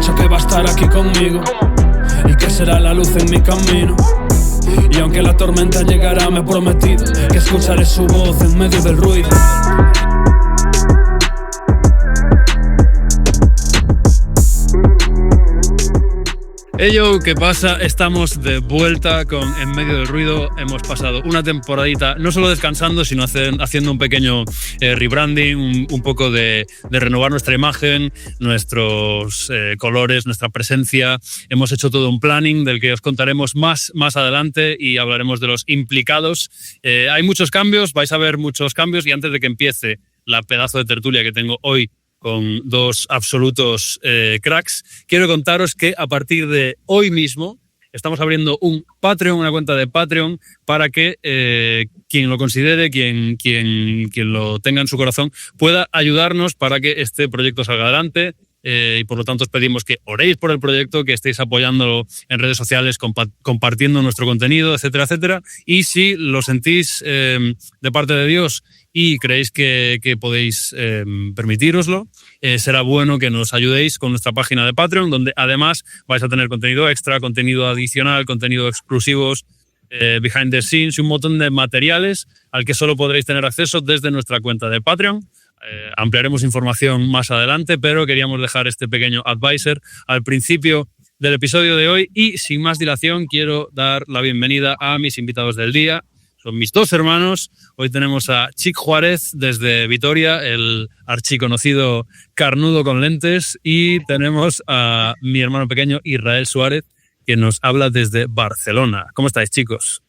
dicho que va a estar aquí conmigo y que será la luz en mi camino. Y aunque la tormenta llegará, me ha prometido que escucharé su voz en medio del ruido. Hey yo, ¿qué pasa? Estamos de vuelta con En Medio del Ruido. Hemos pasado una temporadita no solo descansando, sino haciendo un pequeño rebranding, un poco de renovar nuestra imagen, nuestros colores, nuestra presencia. Hemos hecho todo un planning del que os contaremos más adelante y hablaremos de los implicados. Hay muchos cambios, vais a ver muchos cambios, y antes de que empiece la pedazo de tertulia que tengo hoy con dos absolutos cracks, quiero contaros que a partir de hoy mismo estamos abriendo un Patreon, una cuenta de Patreon, para que quien lo considere, quien lo tenga en su corazón, pueda ayudarnos para que este proyecto salga adelante. Y por lo tanto os pedimos que oréis por el proyecto, que estéis apoyándolo en redes sociales, compartiendo nuestro contenido, etcétera, etcétera. Y si lo sentís de parte de Dios y creéis que podéis permitíroslo, será bueno que nos ayudéis con nuestra página de Patreon, donde además vais a tener contenido extra, contenido adicional, contenido exclusivos, behind the scenes y un montón de materiales al que solo podréis tener acceso desde nuestra cuenta de Patreon. Ampliaremos información más adelante, pero queríamos dejar este pequeño advisor al principio del episodio de hoy. Y sin más dilación, quiero dar la bienvenida a mis invitados del día. Son mis dos hermanos. Hoy tenemos a Chic Juárez desde Vitoria, el archiconocido carnudo con lentes, y tenemos a mi hermano pequeño Israel Suárez, que nos habla desde Barcelona. ¿Cómo estáis, chicos?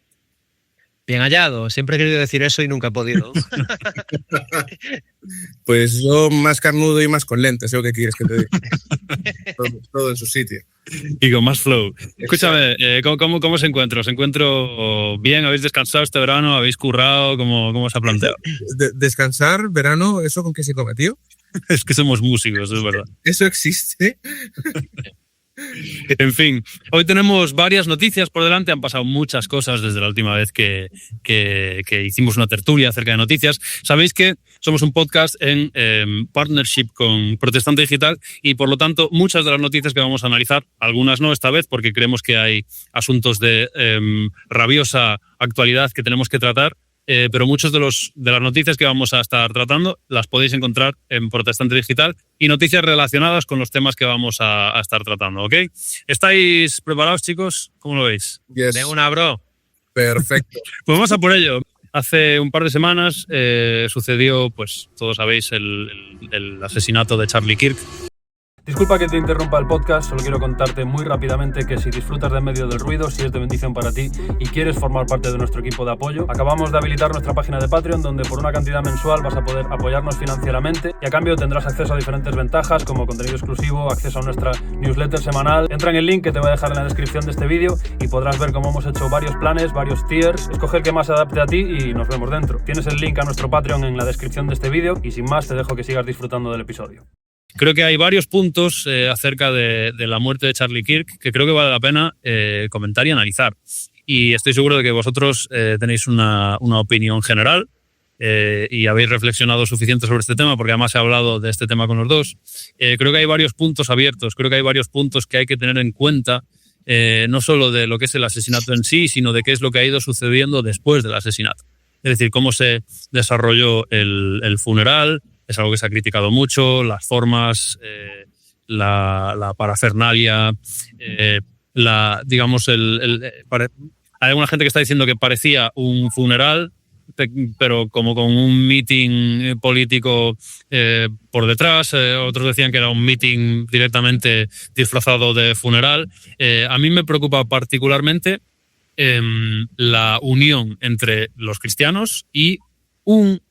Bien hallado. Siempre he querido decir eso y nunca he podido. Pues yo más carnudo y más con lentes, ¿qué quieres que te diga? todo en su sitio. Y con más flow. Escúchame, ¿cómo se encuentra? ¿Os encuentro bien? ¿Habéis descansado este verano? ¿Habéis currado? ¿Cómo se ha planteado? Descansar, verano, ¿eso con qué se come, tío? Es que somos músicos, es verdad. ¿Eso existe? En fin, hoy tenemos varias noticias por delante. Han pasado muchas cosas desde la última vez que hicimos una tertulia acerca de noticias. Sabéis que somos un podcast en partnership con Protestante Digital y por lo tanto muchas de las noticias que vamos a analizar, algunas no esta vez porque creemos que hay asuntos de rabiosa actualidad que tenemos que tratar. Pero muchas de las noticias que vamos a estar tratando las podéis encontrar en Protestante Digital y noticias relacionadas con los temas que vamos a estar tratando, ¿ok? ¿Estáis preparados, chicos? ¿Cómo lo veis? Yes. De una, bro. Perfecto. Pues vamos a por ello. Hace un par de semanas sucedió, pues todos sabéis, el asesinato de Charlie Kirk. Disculpa que te interrumpa el podcast, solo quiero contarte muy rápidamente que si disfrutas de En Medio del Ruido, si es de bendición para ti y quieres formar parte de nuestro equipo de apoyo, acabamos de habilitar nuestra página de Patreon donde por una cantidad mensual vas a poder apoyarnos financieramente y a cambio tendrás acceso a diferentes ventajas como contenido exclusivo, acceso a nuestra newsletter semanal. Entra en el link que te voy a dejar en la descripción de este vídeo y podrás ver cómo hemos hecho varios planes, varios tiers, escoge el que más se adapte a ti y nos vemos dentro. Tienes el link a nuestro Patreon en la descripción de este vídeo y sin más te dejo que sigas disfrutando del episodio. Creo que hay varios puntos acerca de la muerte de Charlie Kirk que creo que vale la pena comentar y analizar. Y estoy seguro de que vosotros tenéis una opinión general y habéis reflexionado suficiente sobre este tema, porque además he hablado de este tema con los dos. Creo que hay varios puntos abiertos, creo que hay varios puntos que hay que tener en cuenta, no solo de lo que es el asesinato en sí, sino de qué es lo que ha ido sucediendo después del asesinato. Es decir, cómo se desarrolló el funeral. Es algo que se ha criticado mucho, las formas, la parafernalia, digamos, hay alguna gente que está diciendo que parecía un funeral, pero como con un meeting político por detrás. Otros decían que era un meeting directamente disfrazado de funeral. A mí me preocupa particularmente la unión entre los cristianos y un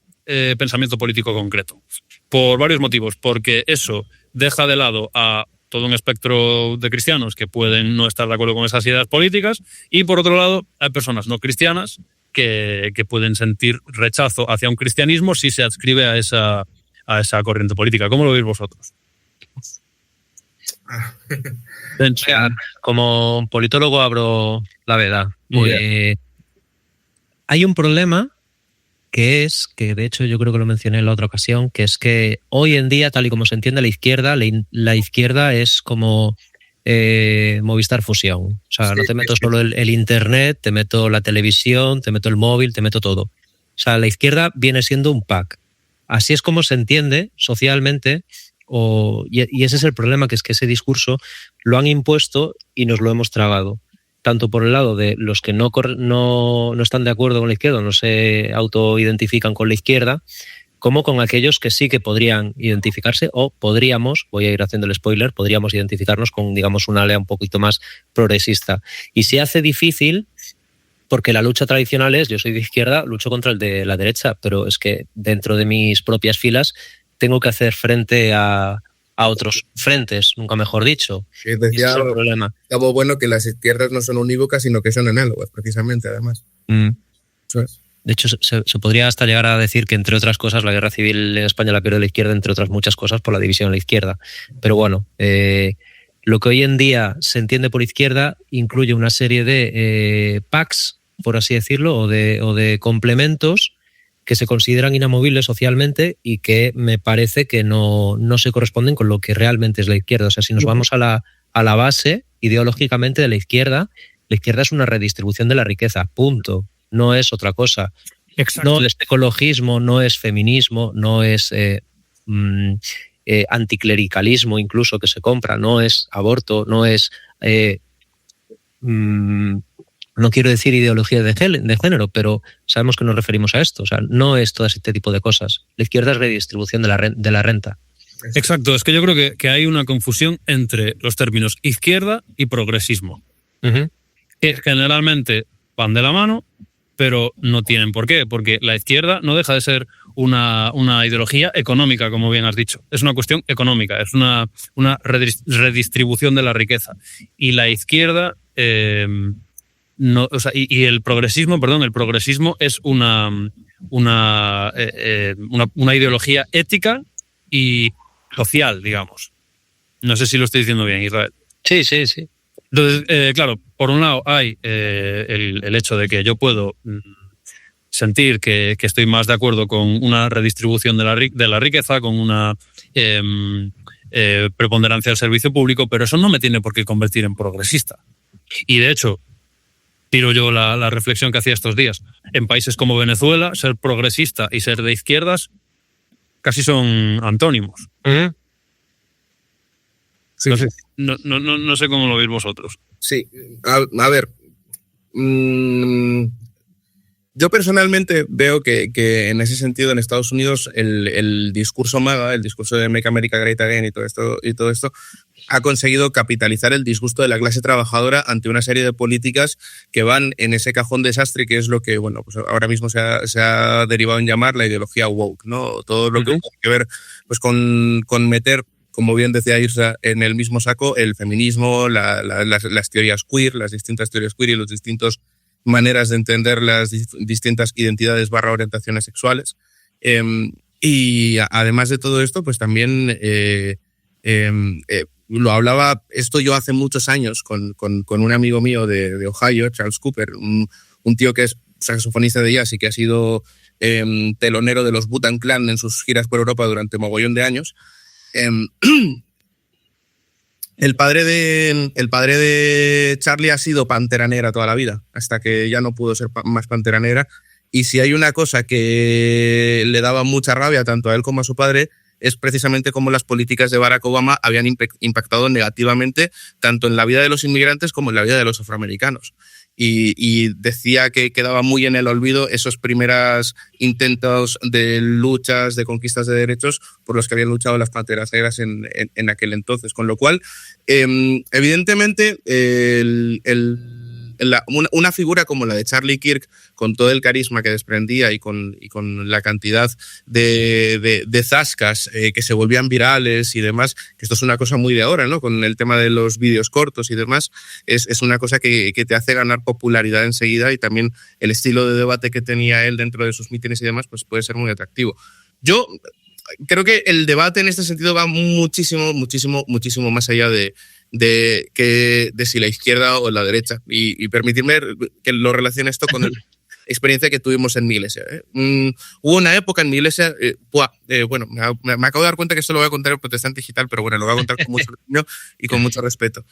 pensamiento político concreto. Por varios motivos. Porque eso deja de lado a todo un espectro de cristianos que pueden no estar de acuerdo con esas ideas políticas y por otro lado hay personas no cristianas que pueden sentir rechazo hacia un cristianismo si se adscribe a esa corriente política. ¿Cómo lo veis vosotros? Como politólogo abro la veda. Hay un problema que de hecho yo creo que lo mencioné en la otra ocasión, que es que hoy en día, tal y como se entiende la izquierda es como Movistar Fusión. O sea, no te meto solo el internet, te meto la televisión, te meto el móvil, te meto todo. O sea, la izquierda viene siendo un pack. Así es como se entiende socialmente, y ese es el problema, que es que ese discurso lo han impuesto y nos lo hemos tragado. Tanto por el lado de los que no están de acuerdo con la izquierda, no se autoidentifican con la izquierda, como con aquellos que sí que podrían identificarse, o podríamos, voy a ir haciendo el spoiler, podríamos identificarnos con, digamos, una área un poquito más progresista. Y se hace difícil porque la lucha tradicional es, yo soy de izquierda, lucho contra el de la derecha, pero es que dentro de mis propias filas tengo que hacer frente a otros frentes, nunca mejor dicho. Sí, decía, ese es el problema. Algo bueno, que las izquierdas no son unívocas, sino que son análogas, precisamente, además. Eso es. De hecho, se podría hasta llegar a decir que, entre otras cosas, la guerra civil en España la pierde la izquierda, entre otras muchas cosas, por la división en la izquierda. Pero bueno, lo que hoy en día se entiende por izquierda incluye una serie de packs, por así decirlo, o de complementos que se consideran inamovibles socialmente y que me parece que no se corresponden con lo que realmente es la izquierda. O sea, si nos vamos a la base ideológicamente de la izquierda es una redistribución de la riqueza, punto. No es otra cosa. Exacto. No es ecologismo, no es feminismo, no es anticlericalismo incluso que se compra, no es aborto, no es... no quiero decir ideología de género, pero sabemos que nos referimos a esto. O sea, no es todo este tipo de cosas. La izquierda es redistribución de la renta. Exacto, es que yo creo que hay una confusión entre los términos izquierda y progresismo, que generalmente van de la mano, pero no tienen por qué, porque la izquierda no deja de ser una ideología económica, como bien has dicho. Es una cuestión económica, es una redistribución de la riqueza. Y la izquierda... el progresismo es una ideología ética y social, digamos. No sé si lo estoy diciendo bien, Israel. Sí. Entonces, claro, por un lado hay el hecho de que yo puedo sentir que estoy más de acuerdo con una redistribución de la riqueza, con una preponderancia del servicio público, pero eso no me tiene por qué convertir en progresista. Y de hecho, tiro yo la reflexión que hacía estos días. En países como Venezuela, ser progresista y ser de izquierdas casi son antónimos. Sí. No sé cómo lo veis vosotros. Sí, a ver. Yo personalmente veo que en ese sentido en Estados Unidos el discurso MAGA, el discurso de Make America Great Again y todo esto ha conseguido capitalizar el disgusto de la clase trabajadora ante una serie de políticas que van en ese cajón desastre, que es lo que bueno, pues ahora mismo se ha derivado en llamar la ideología woke, ¿no? Todo lo que tiene que ver pues con meter, como bien decía Irsa, en el mismo saco el feminismo, las teorías queer, las distintas teorías queer y las distintas maneras de entender las distintas identidades / orientaciones sexuales. Y además de todo esto, pues también lo hablaba esto yo hace muchos años con un amigo mío de Ohio, Charles Cooper, un tío que es saxofonista de jazz y que ha sido telonero de los Wu-Tang Clan en sus giras por Europa durante mogollón de años. El padre de Charlie ha sido Pantera Negra toda la vida, hasta que ya no pudo ser más Pantera Negra. Y si hay una cosa que le daba mucha rabia tanto a él como a su padre, es precisamente cómo las políticas de Barack Obama habían impactado negativamente tanto en la vida de los inmigrantes como en la vida de los afroamericanos. Y decía que quedaba muy en el olvido esos primeros intentos de luchas, de conquistas de derechos por los que habían luchado las Panteras Negras en aquel entonces. Con lo cual, evidentemente, una figura como la de Charlie Kirk, con todo el carisma que desprendía y con la cantidad de zascas que se volvían virales y demás, que esto es una cosa muy de ahora, ¿no? Con el tema de los vídeos cortos y demás, es una cosa que te hace ganar popularidad enseguida, y también el estilo de debate que tenía él dentro de sus mítines y demás, pues puede ser muy atractivo. Yo creo que el debate en este sentido va muchísimo más allá de si la izquierda o la derecha. Y permitirme que lo relacione esto con experiencia que tuvimos en mi iglesia. Hubo una época en mi iglesia, bueno, me acabo de dar cuenta que esto lo voy a contar en Protestante Digital, pero bueno, lo voy a contar con mucho cariño y con mucho respeto.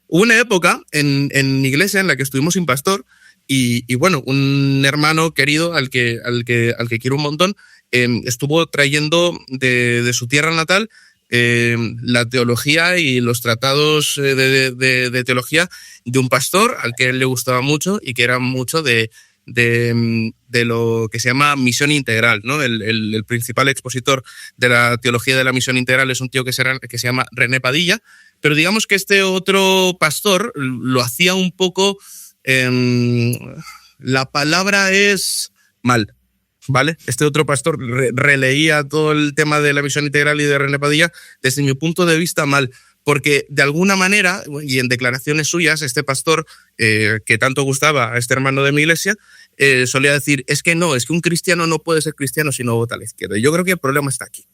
Hubo una época en mi iglesia en la que estuvimos sin pastor y bueno, un hermano querido al que quiero un montón, estuvo trayendo de su tierra natal la teología y los tratados de teología de un pastor al que él le gustaba mucho y que era mucho de lo que se llama misión integral, ¿no? El principal expositor de la teología de la misión integral es un tío que se llama René Padilla, pero digamos que este otro pastor lo hacía un poco, la palabra es mal, ¿vale? Este otro pastor releía todo el tema de la misión integral y de René Padilla desde mi punto de vista mal, porque de alguna manera, y en declaraciones suyas, este pastor que tanto gustaba a este hermano de mi iglesia, solía decir, es que un cristiano no puede ser cristiano si no vota a la izquierda. Y yo creo que el problema está aquí.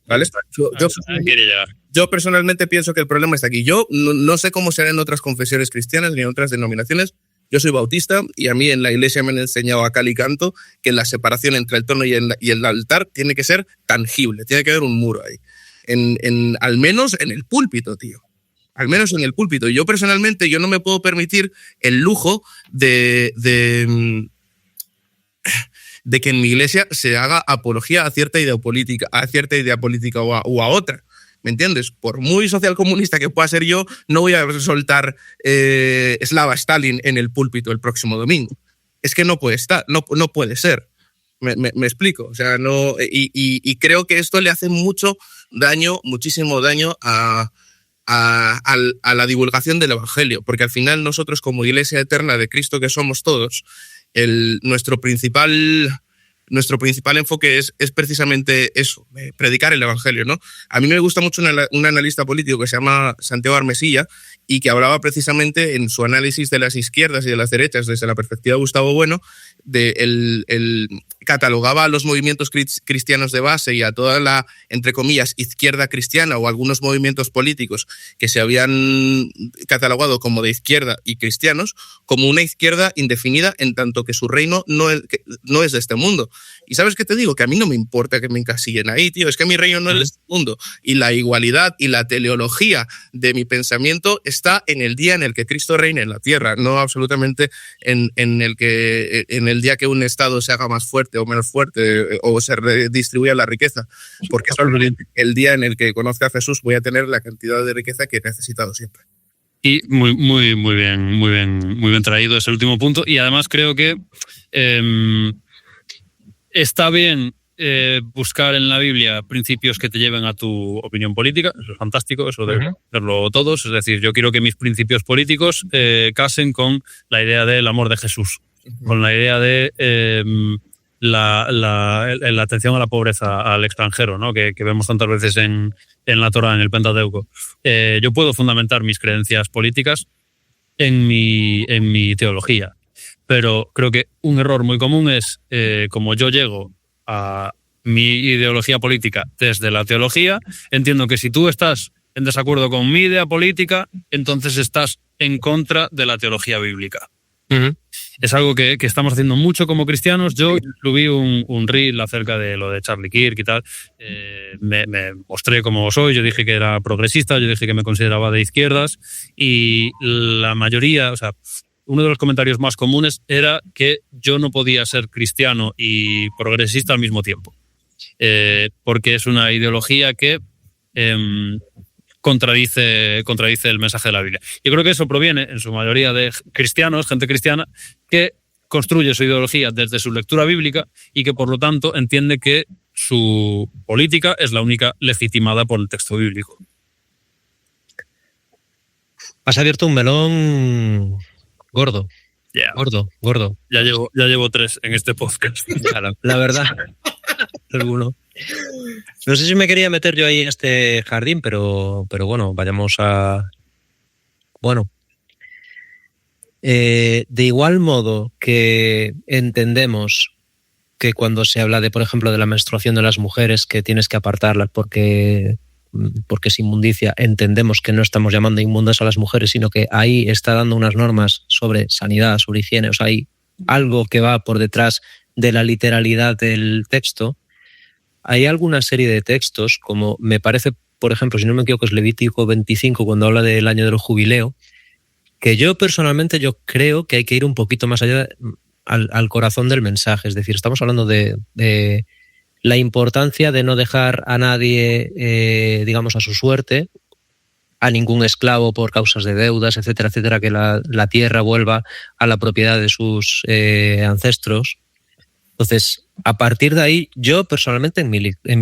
¿Vale? Yo personalmente pienso que el problema está aquí. Yo no sé cómo será en otras confesiones cristianas ni en otras denominaciones. Yo soy bautista y a mí en la iglesia me han enseñado a cal y canto que la separación entre el trono y el altar tiene que ser tangible, tiene que haber un muro ahí. Al menos en el púlpito, tío. Al menos en el púlpito. Y yo personalmente no me puedo permitir el lujo de que en mi iglesia se haga apología a cierta idea política o a otra. ¿Me entiendes? Por muy socialcomunista que pueda ser yo, no voy a soltar Slava Stalin en el púlpito el próximo domingo. Es que no puede estar, no puede ser. Me explico. O sea, no, y creo que esto le hace muchísimo daño a la divulgación del Evangelio, porque al final nosotros como Iglesia Eterna de Cristo que somos todos, nuestro principal enfoque es precisamente eso, predicar el Evangelio, ¿no? A mí me gusta mucho un analista político que se llama Santiago Armesilla y que hablaba precisamente en su análisis de las izquierdas y de las derechas desde la perspectiva de Gustavo Bueno, catalogaba a los movimientos cristianos de base y a toda la, entre comillas, izquierda cristiana o algunos movimientos políticos que se habían catalogado como de izquierda y cristianos como una izquierda indefinida en tanto que su reino no es de este mundo. Y ¿sabes qué te digo? Que a mí no me importa que me encasillen ahí, tío. Es que mi reino no es de este mundo. Y la igualdad y la teleología de mi pensamiento está en el día en el que Cristo reine en la tierra, no absolutamente en el día que un Estado se haga más fuerte o menos fuerte o se redistribuya la riqueza. Porque solo el día en el que conozca a Jesús voy a tener la cantidad de riqueza que he necesitado siempre. Y muy bien traído ese último punto. Y además creo que está bien buscar en la Biblia principios que te lleven a tu opinión política. Eso es fantástico, eso de verlo todos. Es decir, yo quiero que mis principios políticos casen con la idea del amor de Jesús, con la idea de la atención a la pobreza, al extranjero, ¿no? que vemos tantas veces en la Torá, en el Pentateuco. Yo puedo fundamentar mis creencias políticas en mi teología, pero creo que un error muy común es como yo llego a mi ideología política desde la teología, entiendo que si tú estás en desacuerdo con mi idea política, entonces estás en contra de la teología bíblica. Es algo que estamos haciendo mucho como cristianos. Yo subí un reel acerca de lo de Charlie Kirk y tal. Me mostré cómo soy. Yo dije que era progresista, yo dije que me consideraba de izquierdas y la mayoría, o sea, uno de los comentarios más comunes era que yo no podía ser cristiano y progresista al mismo tiempo. Porque es una ideología que contradice el mensaje de la Biblia. Yo creo que eso proviene en su mayoría de cristianos, gente cristiana, que construye su ideología desde su lectura bíblica y que por lo tanto entiende que su política es la única legitimada por el texto bíblico. Has abierto un melón gordo. Yeah. Gordo. Ya llevo 3 en este podcast. La verdad. Alguno. No sé si me quería meter yo ahí en este jardín, pero bueno, vayamos a... Bueno. De igual modo que entendemos que cuando se habla de, por ejemplo, de la menstruación de las mujeres, que tienes que apartarlas porque es inmundicia, entendemos que no estamos llamando inmundas a las mujeres, sino que ahí está dando unas normas sobre sanidad, sobre higiene, o sea, hay algo que va por detrás de la literalidad del texto, hay alguna serie de textos, como me parece, por ejemplo, si no me equivoco, es Levítico 25, cuando habla del año del jubileo, que yo personalmente creo que hay que ir un poquito más allá al corazón del mensaje. Es decir, estamos hablando de la importancia de no dejar a nadie, digamos, a su suerte, a ningún esclavo por causas de deudas, etcétera, etcétera, que la tierra vuelva a la propiedad de sus ancestros. Entonces, a partir de ahí, yo personalmente en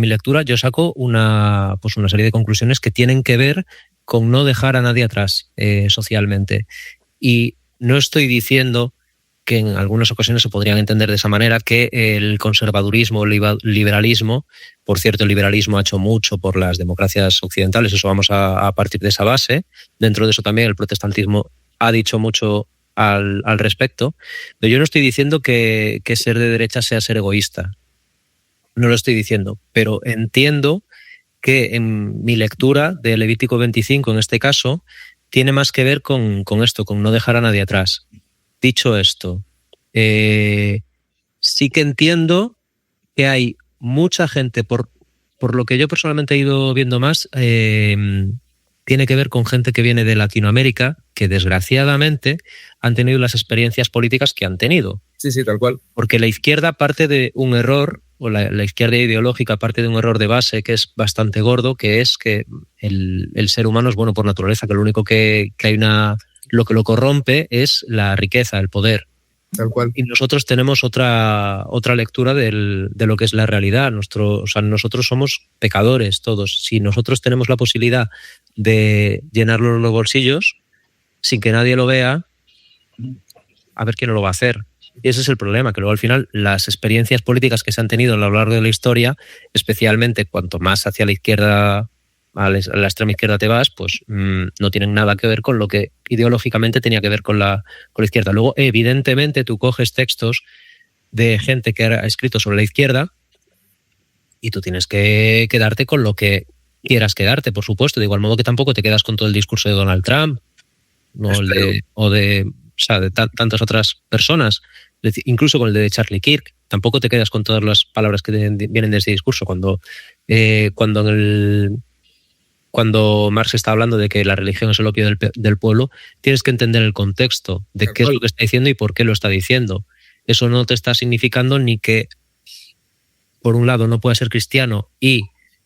mi lectura yo saco una serie de conclusiones que tienen que ver con no dejar a nadie atrás socialmente. Y no estoy diciendo que en algunas ocasiones se podrían entender de esa manera que el conservadurismo, el liberalismo, por cierto, el liberalismo ha hecho mucho por las democracias occidentales, eso vamos a partir de esa base. Dentro de eso también el protestantismo ha dicho mucho al respecto, pero yo no estoy diciendo que ser de derecha sea ser egoísta, no lo estoy diciendo, pero entiendo que en mi lectura de Levítico 25, en este caso, tiene más que ver con esto, con no dejar a nadie atrás. Dicho esto, sí que entiendo que hay mucha gente, por lo que yo personalmente he ido viendo más, tiene que ver con gente que viene de Latinoamérica, que desgraciadamente han tenido las experiencias políticas que han tenido. Sí, tal cual. Porque la izquierda parte de un error, o la izquierda ideológica parte de un error de base que es bastante gordo, que es que el ser humano es bueno por naturaleza, que lo único que hay lo que lo corrompe es la riqueza, el poder. Tal cual. Y nosotros tenemos otra lectura de lo que es la realidad. Nosotros somos pecadores todos. Si nosotros tenemos la posibilidad de llenarnos los bolsillos sin que nadie lo vea, a ver quién no lo va a hacer. Y ese es el problema, que luego al final las experiencias políticas que se han tenido a lo largo de la historia, especialmente cuanto más hacia la izquierda, a la extrema izquierda te vas, pues no tienen nada que ver con lo que ideológicamente tenía que ver con la izquierda. Luego, evidentemente, tú coges textos de gente que ha escrito sobre la izquierda y tú tienes que quedarte con lo que quieras quedarte, por supuesto. De igual modo que tampoco te quedas con todo el discurso de Donald Trump, ¿no? de tantas otras personas, incluso con el de Charlie Kirk. Tampoco te quedas con todas las palabras que vienen de ese discurso. Cuando Marx está hablando de que la religión es el opio del pueblo, tienes que entender el contexto de qué es lo que está diciendo y por qué lo está diciendo. Eso no te está significando ni que, por un lado, no puedas ser cristiano y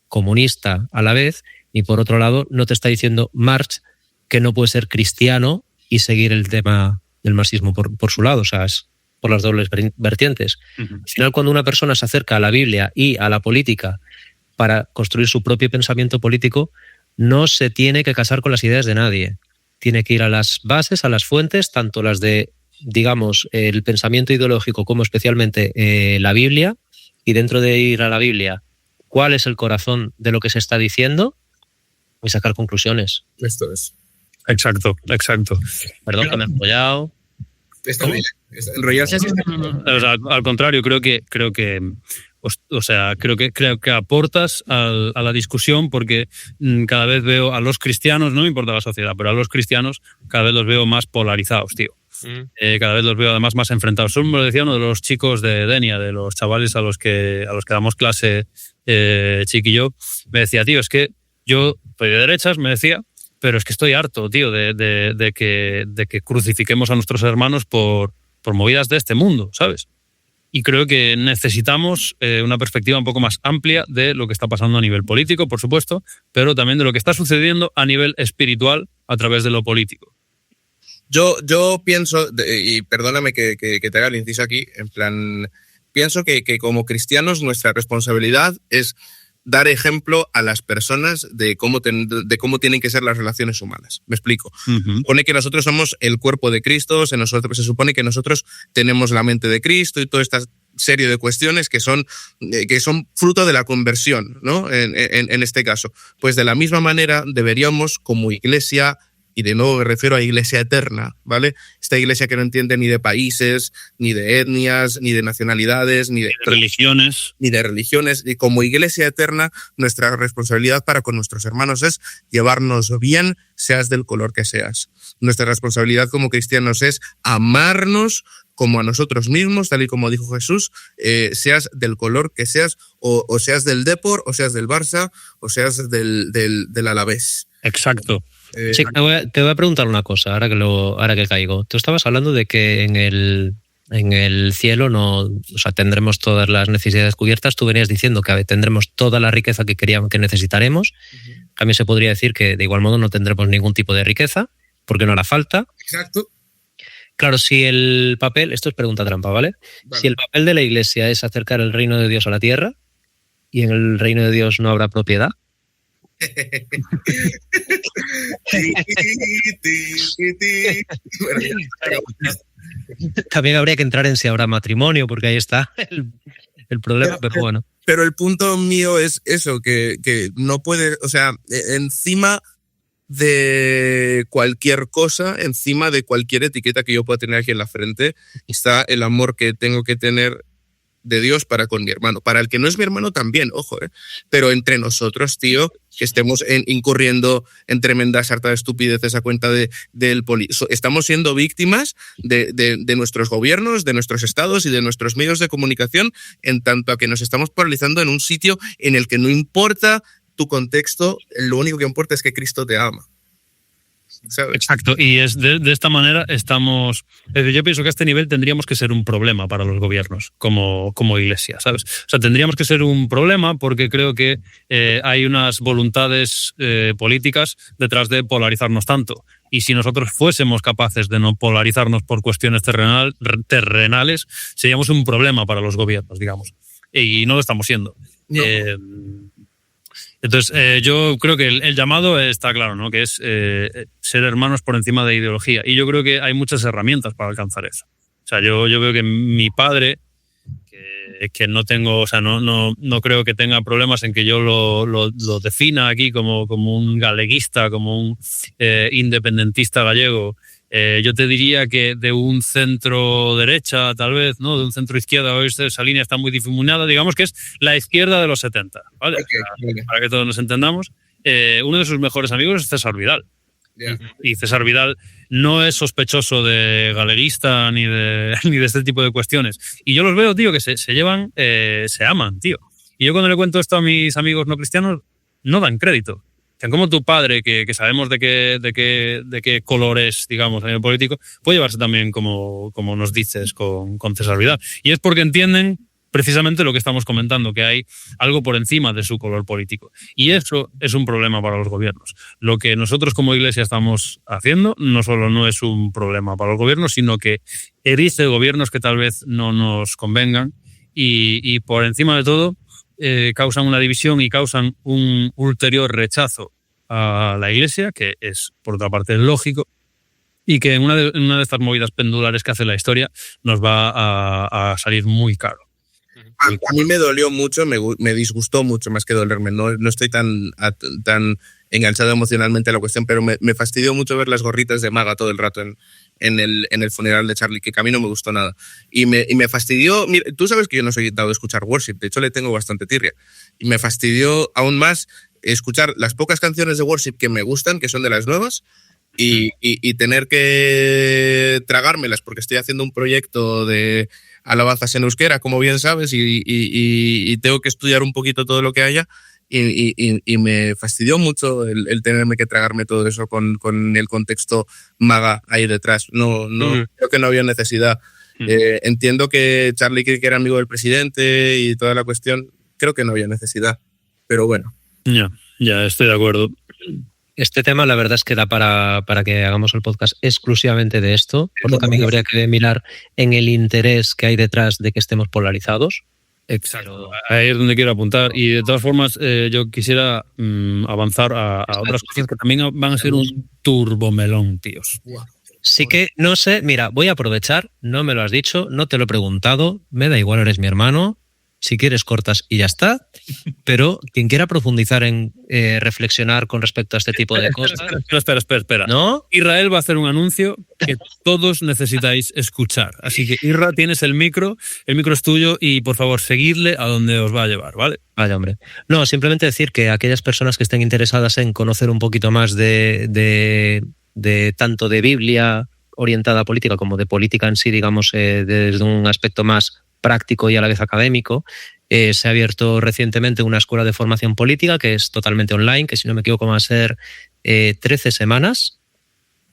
comunista a la vez, ni por otro lado, no te está diciendo Marx que no puedes ser cristiano y seguir el tema del marxismo por su lado. O sea, es por las dobles vertientes. Al final, cuando una persona se acerca a la Biblia y a la política para construir su propio pensamiento político, no se tiene que casar con las ideas de nadie. Tiene que ir a las bases, a las fuentes, tanto las de, digamos, el pensamiento ideológico como especialmente la Biblia, y dentro de ir a la Biblia, cuál es el corazón de lo que se está diciendo y sacar conclusiones. Esto es. Exacto. Perdón, que me he enrollado. Está bien. Enrollarse. O sea, al contrario, creo que aportas a la discusión, porque cada vez veo a los cristianos, no me importa la sociedad, pero a los cristianos cada vez los veo más polarizados, tío. Cada vez los veo además más enfrentados. Eso me lo decía uno de los chicos de Denia, de los chavales a los que damos clase, Chiqui y yo. Me decía, tío, es que yo soy de derechas, me decía, pero es que estoy harto, tío, de que crucifiquemos a nuestros hermanos por movidas de este mundo, ¿sabes? Y creo que necesitamos una perspectiva un poco más amplia de lo que está pasando a nivel político, por supuesto, pero también de lo que está sucediendo a nivel espiritual a través de lo político. Yo pienso, y perdóname que te haga el inciso aquí, en plan, pienso que como cristianos nuestra responsabilidad es dar ejemplo a las personas de cómo tienen que ser las relaciones humanas. Me explico. Supone que nosotros somos el cuerpo de Cristo, se supone que nosotros tenemos la mente de Cristo y toda esta serie de cuestiones que son fruto de la conversión, ¿no? En este caso. Pues de la misma manera deberíamos, como iglesia, y de nuevo me refiero a iglesia eterna, ¿vale? Esta iglesia que no entiende ni de países, ni de etnias, ni de nacionalidades, ni de religiones. Ni de religiones. Y como iglesia eterna, nuestra responsabilidad para con nuestros hermanos es llevarnos bien, seas del color que seas. Nuestra responsabilidad como cristianos es amarnos como a nosotros mismos, tal y como dijo Jesús, seas del color que seas, o seas del Depor, o seas del Barça, o seas del Alavés. Exacto. Sí, te voy a preguntar una cosa, ahora que caigo. Tú estabas hablando de que en el cielo tendremos todas las necesidades cubiertas. Tú venías diciendo que tendremos toda la riqueza que necesitaremos. También se podría decir que de igual modo no tendremos ningún tipo de riqueza, porque no hará falta. Exacto. Claro, si el papel, esto es pregunta trampa, ¿vale? Si el papel de la Iglesia es acercar el reino de Dios a la tierra, y en el reino de Dios no habrá propiedad. También habría que entrar en si habrá matrimonio, porque ahí está el problema, pero bueno. Pero el punto mío es eso, que no puede, o sea, encima de cualquier cosa, encima de cualquier etiqueta que yo pueda tener aquí en la frente, está el amor que tengo que tener de Dios para con mi hermano. Para el que no es mi hermano también, ojo, pero entre nosotros, tío, que estemos incurriendo en tremenda sarta de estupideces a cuenta del estamos siendo víctimas de nuestros gobiernos, de nuestros estados y de nuestros medios de comunicación, en tanto a que nos estamos polarizando en un sitio en el que no importa tu contexto, lo único que importa es que Cristo te ama. ¿Sabes? Exacto, y es de esta manera estamos... Yo pienso que a este nivel tendríamos que ser un problema para los gobiernos como iglesia, ¿sabes? O sea, tendríamos que ser un problema porque creo que hay unas voluntades políticas detrás de polarizarnos tanto. Y si nosotros fuésemos capaces de no polarizarnos por cuestiones terrenales, seríamos un problema para los gobiernos, digamos. Y no lo estamos siendo. No. Entonces, yo creo que el llamado está claro, ¿no? Que es ser hermanos por encima de ideología. Y yo creo que hay muchas herramientas para alcanzar eso. O sea, yo veo que mi padre, que no tengo, o sea, no creo que tenga problemas en que yo lo defina aquí como un galeguista, como un independentista gallego. Yo te diría que de un centro derecha, tal vez, ¿no? De un centro izquierda oeste, esa línea está muy difuminada. Digamos que es la izquierda de los 70, ¿vale? Okay. Para que todos nos entendamos. Uno de sus mejores amigos es César Vidal. Yeah. Y César Vidal no es sospechoso de galeguista ni de este tipo de cuestiones. Y yo los veo, tío, que se llevan, se aman, tío. Y yo cuando le cuento esto a mis amigos no cristianos, no dan crédito. Como tu padre, que sabemos de qué color es, digamos, a nivel político, puede llevarse también, como nos dices, con César Vidal. Y es porque entienden precisamente lo que estamos comentando, que hay algo por encima de su color político. Y eso es un problema para los gobiernos. Lo que nosotros como iglesia estamos haciendo no solo no es un problema para los gobiernos, sino que erige gobiernos que tal vez no nos convengan y por encima de todo, causan una división y causan un ulterior rechazo a la iglesia, que es, por otra parte, lógico, y que en una de estas movidas pendulares que hace la historia nos va a salir muy caro. A mí me dolió mucho, me disgustó mucho más que dolerme. No estoy tan enganchado emocionalmente a la cuestión, pero me fastidió mucho ver las gorritas de maga todo el rato en el funeral de Charlie, que a mí no me gustó nada. Y me fastidió... Mira, tú sabes que yo no soy dado de escuchar worship, de hecho le tengo bastante tirria. Y me fastidió aún más escuchar las pocas canciones de worship que me gustan, que son de las nuevas, y tener que tragármelas porque estoy haciendo un proyecto de alabanzas en euskera, como bien sabes, y tengo que estudiar un poquito todo lo que haya. Y me fastidió mucho el tenerme que tragarme todo eso con el contexto maga ahí detrás. No, creo que no había necesidad. Entiendo que Charlie Kirk era amigo del presidente y toda la cuestión. Creo que no había necesidad, pero bueno. Ya estoy de acuerdo. Este tema la verdad es que da para que hagamos el podcast exclusivamente de esto, porque también habría que mirar en el interés que hay detrás de que estemos polarizados. Exacto, ahí es donde quiero apuntar. Y de todas formas, yo quisiera avanzar a otras cosas que también van a ser un turbomelón, tíos. Sí que, no sé, mira, voy a aprovechar, no me lo has dicho, no te lo he preguntado, me da igual, eres mi hermano. si quieres cortas y ya está, pero quien quiera profundizar en reflexionar con respecto a este tipo de cosas... Espera. ¿No? Israel va a hacer un anuncio que todos necesitáis escuchar. Así que, Irra, tienes el micro es tuyo y, por favor, seguidle a donde os va a llevar, ¿vale? Vaya, hombre. No, simplemente decir que aquellas personas que estén interesadas en conocer un poquito más de tanto de Biblia orientada a política como de política en sí, digamos, desde un aspecto más práctico y a la vez académico, se ha abierto recientemente una escuela de formación política que es totalmente online, que si no me equivoco va a ser 13 semanas.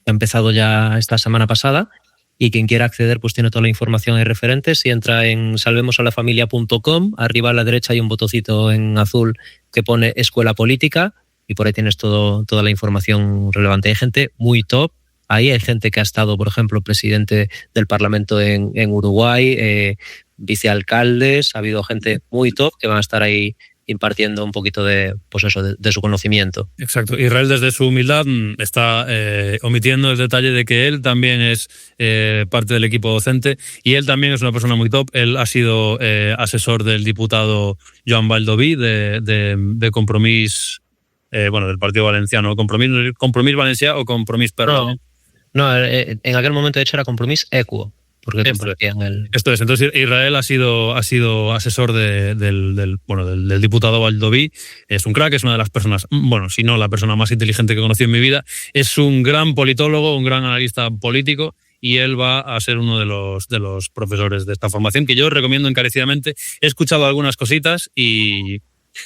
Ha empezado ya esta semana pasada y quien quiera acceder pues tiene toda la información y referentes. Si entra en salvemosalafamilia.com, arriba a la derecha hay un botoncito en azul que pone Escuela Política y por ahí tienes toda la información relevante. Hay gente muy top. Ahí hay gente que ha estado, por ejemplo, presidente del Parlamento en Uruguay, vicealcaldes, ha habido gente muy top que van a estar ahí impartiendo un poquito de su conocimiento. Exacto. Israel, desde su humildad, está omitiendo el detalle de que él también es parte del equipo docente y él también es una persona muy top. Él ha sido asesor del diputado Joan Baldoví de Compromís, del Partido Valenciano, Compromís Valencià o Compromís Permanent. No, en aquel momento de hecho era Compromís Equo. Porque Esto es. Entonces Israel ha sido asesor del diputado Baldoví. Es un crack, es una de las personas, si no la persona más inteligente que he conocido en mi vida. Es un gran politólogo, un gran analista político y él va a ser uno de los profesores de esta formación que yo recomiendo encarecidamente. He escuchado algunas cositas y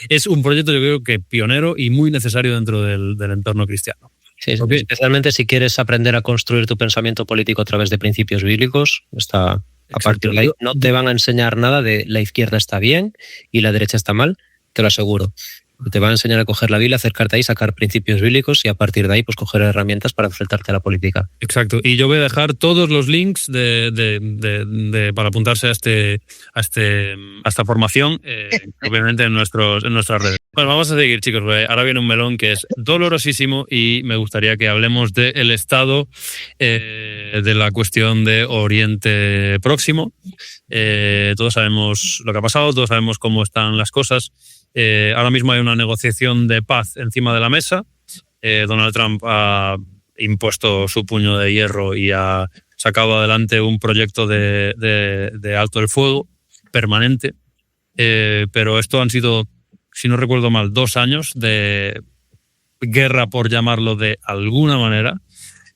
es un proyecto yo creo que pionero y muy necesario dentro del entorno cristiano. Sí, okay. Especialmente si quieres aprender a construir tu pensamiento político a través de principios bíblicos, a partir de ahí no te van a enseñar nada de la izquierda está bien y la derecha está mal, te lo aseguro. Te van a enseñar a coger la Biblia, acercarte ahí, sacar principios bíblicos y a partir de ahí pues coger herramientas para enfrentarte a la política. Exacto. Y yo voy a dejar todos los links para apuntarse a esta formación, obviamente en nuestras redes. Bueno, vamos a seguir, chicos. Ahora viene un melón que es dolorosísimo y me gustaría que hablemos del estado de la cuestión de Oriente Próximo. Todos sabemos lo que ha pasado, todos sabemos cómo están las cosas. Ahora mismo hay una negociación de paz encima de la mesa. Donald Trump ha impuesto su puño de hierro y ha sacado adelante un proyecto de alto el fuego permanente. Pero esto han sido, si no recuerdo mal, 2 años de guerra, por llamarlo de alguna manera.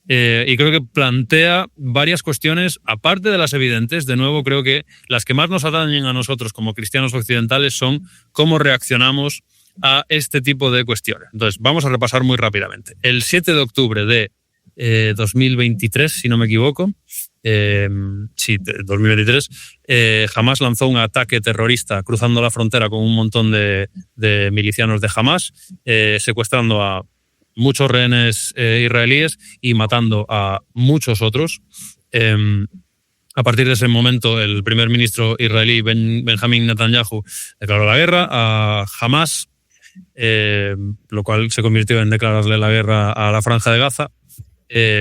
Y creo que plantea varias cuestiones, aparte de las evidentes. De nuevo, creo que las que más nos atañen a nosotros como cristianos occidentales son cómo reaccionamos a este tipo de cuestiones. Entonces, vamos a repasar muy rápidamente. El 7 de octubre de 2023, si no me equivoco, 2023, Hamas lanzó un ataque terrorista cruzando la frontera con un montón de milicianos de Hamas, secuestrando a muchos rehenes israelíes y matando a muchos otros. A partir de ese momento, el primer ministro israelí Benjamin Netanyahu declaró la guerra a Hamas, lo cual se convirtió en declararle la guerra a la Franja de Gaza,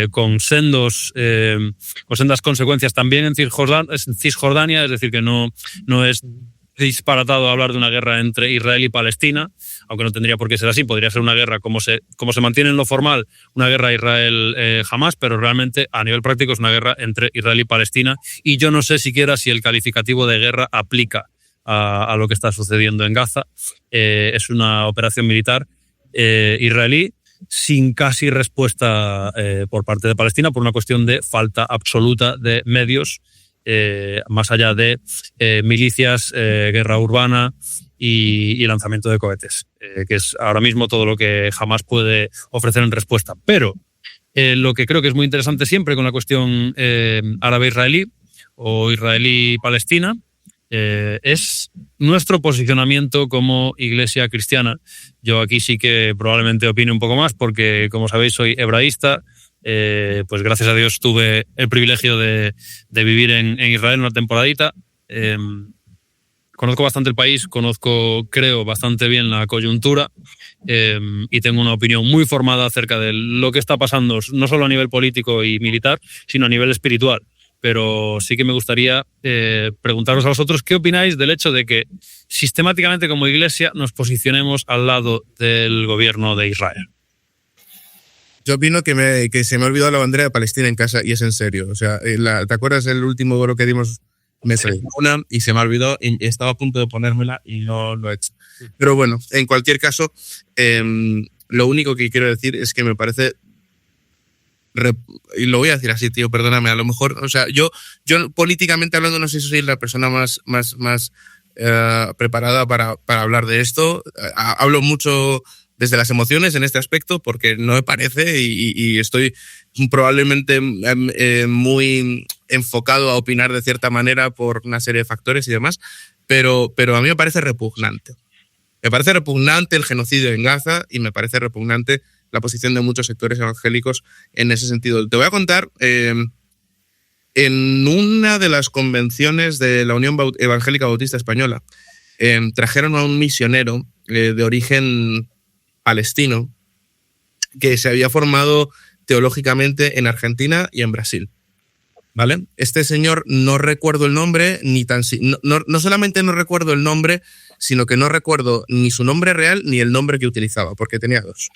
con sendas consecuencias también en Cisjordania, es decir, que no es disparatado hablar de una guerra entre Israel y Palestina, aunque no tendría por qué ser así. Podría ser una guerra como se mantiene en lo formal, una guerra Israel-Hamas, pero realmente a nivel práctico es una guerra entre Israel y Palestina, y yo no sé siquiera si el calificativo de guerra aplica a lo que está sucediendo en Gaza. Es una operación militar israelí sin casi respuesta por parte de Palestina por una cuestión de falta absoluta de medios, más allá de milicias, guerra urbana y lanzamiento de cohetes, que es ahora mismo todo lo que Hamas puede ofrecer en respuesta. Pero lo que creo que es muy interesante siempre con la cuestión árabe-israelí o israelí-palestina es nuestro posicionamiento como iglesia cristiana. Yo aquí sí que probablemente opine un poco más porque, como sabéis, soy hebraísta. Pues gracias a Dios tuve el privilegio de vivir en Israel una temporadita. Conozco bastante el país, creo bastante bien la coyuntura, y tengo una opinión muy formada acerca de lo que está pasando, no solo a nivel político y militar, sino a nivel espiritual. pero sí que me gustaría preguntaros a vosotros qué opináis del hecho de que sistemáticamente como Iglesia nos posicionemos al lado del gobierno de Israel. Yo opino que se me ha olvidado la bandera de Palestina en casa, y es en serio. O sea, ¿te acuerdas del último gol que dimos? Me salió una y se me ha olvidado, y estaba a punto de ponérmela y no lo he hecho. Pero bueno, en cualquier caso, lo único que quiero decir es que me parece, y lo voy a decir así, tío, perdóname, a lo mejor, o sea, yo políticamente hablando no sé si soy la persona más preparada para hablar de esto. Hablo mucho desde las emociones en este aspecto, porque no me parece, y estoy probablemente muy enfocado a opinar de cierta manera por una serie de factores y demás, pero a mí me parece repugnante. Me parece repugnante el genocidio en Gaza, y me parece repugnante la posición de muchos sectores evangélicos en ese sentido. Te voy a contar, en una de las convenciones de la Unión Evangélica Bautista Española, trajeron a un misionero de origen palestino que se había formado teológicamente en Argentina y en Brasil, ¿vale? Este señor, no recuerdo el nombre, no solamente no recuerdo el nombre, sino que no recuerdo ni su nombre real ni el nombre que utilizaba, porque tenía dos,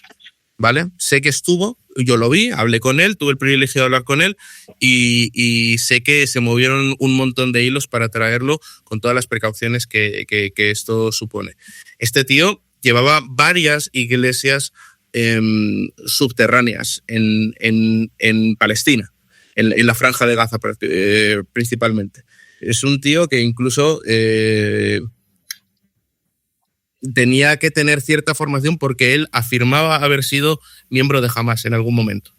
¿vale? Sé que estuvo, yo lo vi, hablé con él, tuve el privilegio de hablar con él, y sé que se movieron un montón de hilos para traerlo con todas las precauciones que esto supone. Este tío llevaba varias iglesias subterráneas en Palestina, en la franja de Gaza principalmente. Es un tío que incluso tenía que tener cierta formación, porque él afirmaba haber sido miembro de Hamas en algún momento.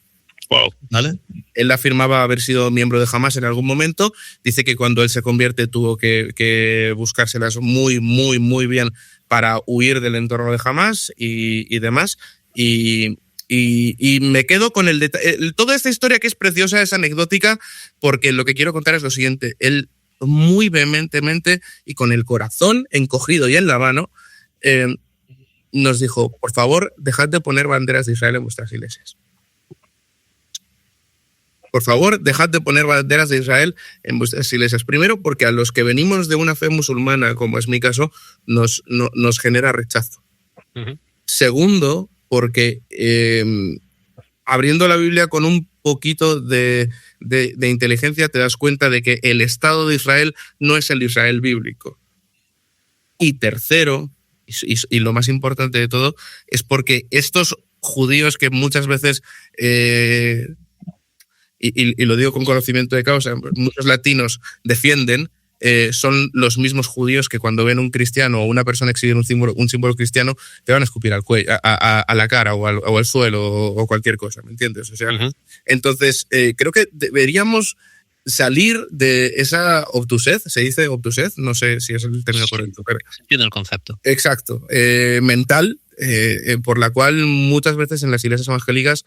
Wow. ¿Vale? Él afirmaba haber sido miembro de Hamas en algún momento. Dice que cuando él se convierte tuvo que buscárselas muy, muy, muy bien para huir del entorno de Hamas y demás. Y me quedo con el detalle. Toda esta historia, que es preciosa, es anecdótica, porque lo que quiero contar es lo siguiente. Él muy vehementemente y con el corazón encogido y en la mano nos dijo: por favor, dejad de poner banderas de Israel en vuestras iglesias. Por favor, dejad de poner banderas de Israel en vuestras iglesias. Primero, porque a los que venimos de una fe musulmana, como es mi caso, nos genera rechazo. Uh-huh. Segundo, porque abriendo la Biblia con un poquito de inteligencia te das cuenta de que el Estado de Israel no es el Israel bíblico. Y tercero, y lo más importante de todo, es porque estos judíos que muchas veces... Y lo digo con conocimiento de causa, muchos latinos defienden, son los mismos judíos que cuando ven un cristiano o una persona exhibir un símbolo cristiano, te van a escupir al cuello, a la cara o al suelo o cualquier cosa, ¿me entiendes? O sea, uh-huh. Entonces, creo que deberíamos salir de esa obtusez, ¿se dice obtusez? No sé si es el término correcto. Pero... Entiendo el concepto. Exacto, mental, por la cual muchas veces en las iglesias evangélicas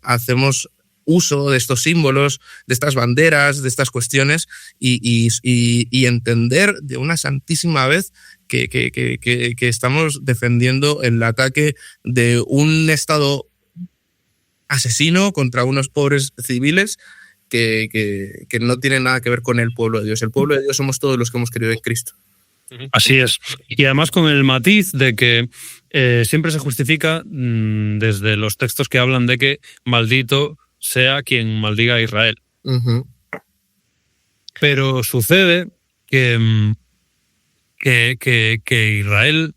hacemos uso de estos símbolos, de estas banderas, de estas cuestiones, y entender de una santísima vez que estamos defendiendo el ataque de un Estado asesino contra unos pobres civiles que no tienen nada que ver con el pueblo de Dios. El pueblo de Dios somos todos los que hemos creído en Cristo. Así es. Y además con el matiz de que siempre se justifica desde los textos que hablan de que maldito sea quien maldiga a Israel. Uh-huh. Pero sucede que Israel,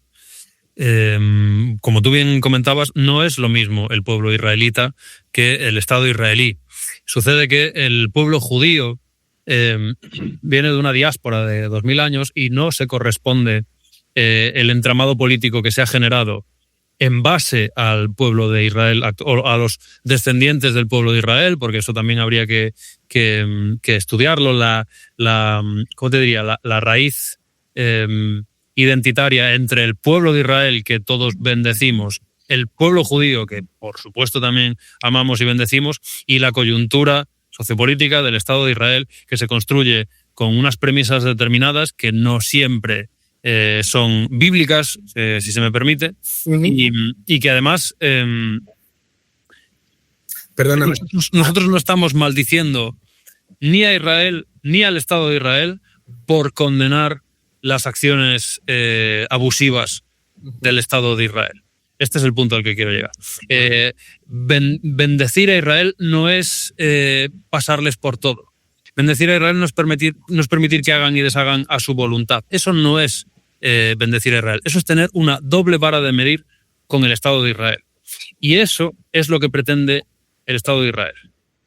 como tú bien comentabas, no es lo mismo el pueblo israelita que el Estado israelí. Sucede que el pueblo judío viene de una diáspora de 2000 años y no se corresponde el entramado político que se ha generado en base al pueblo de Israel, o a los descendientes del pueblo de Israel, porque eso también habría que estudiarlo, ¿cómo te diría? La raíz identitaria entre el pueblo de Israel, que todos bendecimos, el pueblo judío, que por supuesto también amamos y bendecimos, y la coyuntura sociopolítica del Estado de Israel, que se construye con unas premisas determinadas que no siempre son bíblicas, si se me permite, uh-huh. y que además perdóname. Nosotros no estamos maldiciendo ni a Israel ni al Estado de Israel por condenar las acciones abusivas del Estado de Israel. Este es el punto al que quiero llegar. Bendecir a Israel no es pasarles por todo. Bendecir a Israel no es permitir que hagan y deshagan a su voluntad. Eso no es bendecir a Israel. Eso es tener una doble vara de medir con el Estado de Israel. Y eso es lo que pretende el Estado de Israel.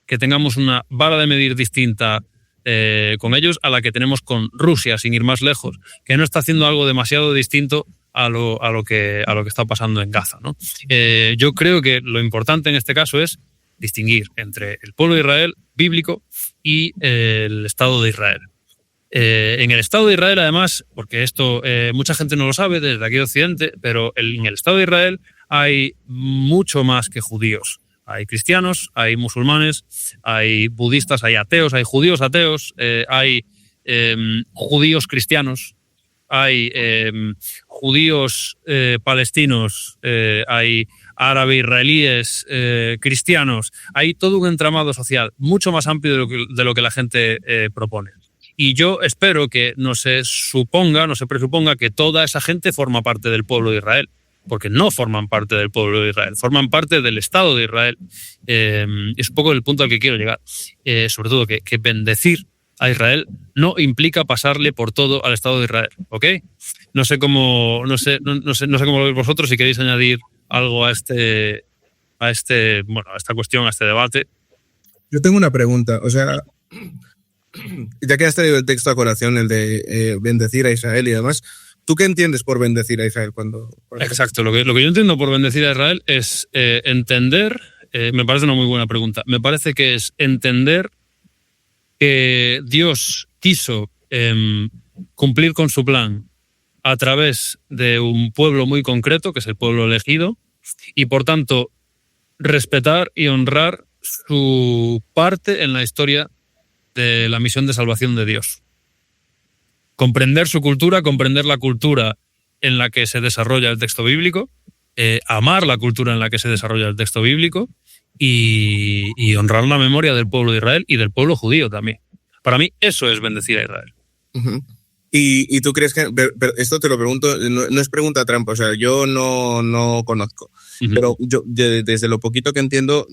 Que tengamos una vara de medir distinta con ellos a la que tenemos con Rusia, sin ir más lejos, que no está haciendo algo demasiado distinto a lo que está pasando en Gaza, ¿no? Yo creo que lo importante en este caso es distinguir entre el pueblo de Israel bíblico y el Estado de Israel. En el Estado de Israel, además, porque esto mucha gente no lo sabe desde aquí de Occidente, pero en el Estado de Israel hay mucho más que judíos. Hay cristianos, hay musulmanes, hay budistas, hay ateos, hay judíos ateos, hay judíos cristianos, hay judíos palestinos, hay árabes israelíes, cristianos. Hay todo un entramado social mucho más amplio de lo que la gente propone. Y yo espero que no se presuponga que toda esa gente forma parte del pueblo de Israel, porque no forman parte del pueblo de Israel, forman parte del Estado de Israel. Es un poco el punto al que quiero llegar. Sobre todo que bendecir a Israel no implica pasarle por todo al Estado de Israel, ¿ok? No sé cómo lo veis vosotros, si queréis añadir algo a esta cuestión, a este debate. Yo tengo una pregunta, o sea, ya que has traído el texto a colación, el de bendecir a Israel y demás, ¿tú qué entiendes por bendecir a Israel? Exacto, lo que yo entiendo por bendecir a Israel es entender, me parece una muy buena pregunta, me parece que es entender que Dios quiso cumplir con su plan a través de un pueblo muy concreto, que es el pueblo elegido, y por tanto respetar y honrar su parte en la historia de la misión de salvación de Dios. Comprender su cultura, comprender la cultura en la que se desarrolla el texto bíblico, amar la cultura en la que se desarrolla el texto bíblico y honrar la memoria del pueblo de Israel y del pueblo judío también. Para mí eso es bendecir a Israel. Uh-huh. ¿Y tú crees que, pero esto te lo pregunto, no es pregunta trampa, o sea, yo no conozco, uh-huh, pero yo desde lo poquito que entiendo,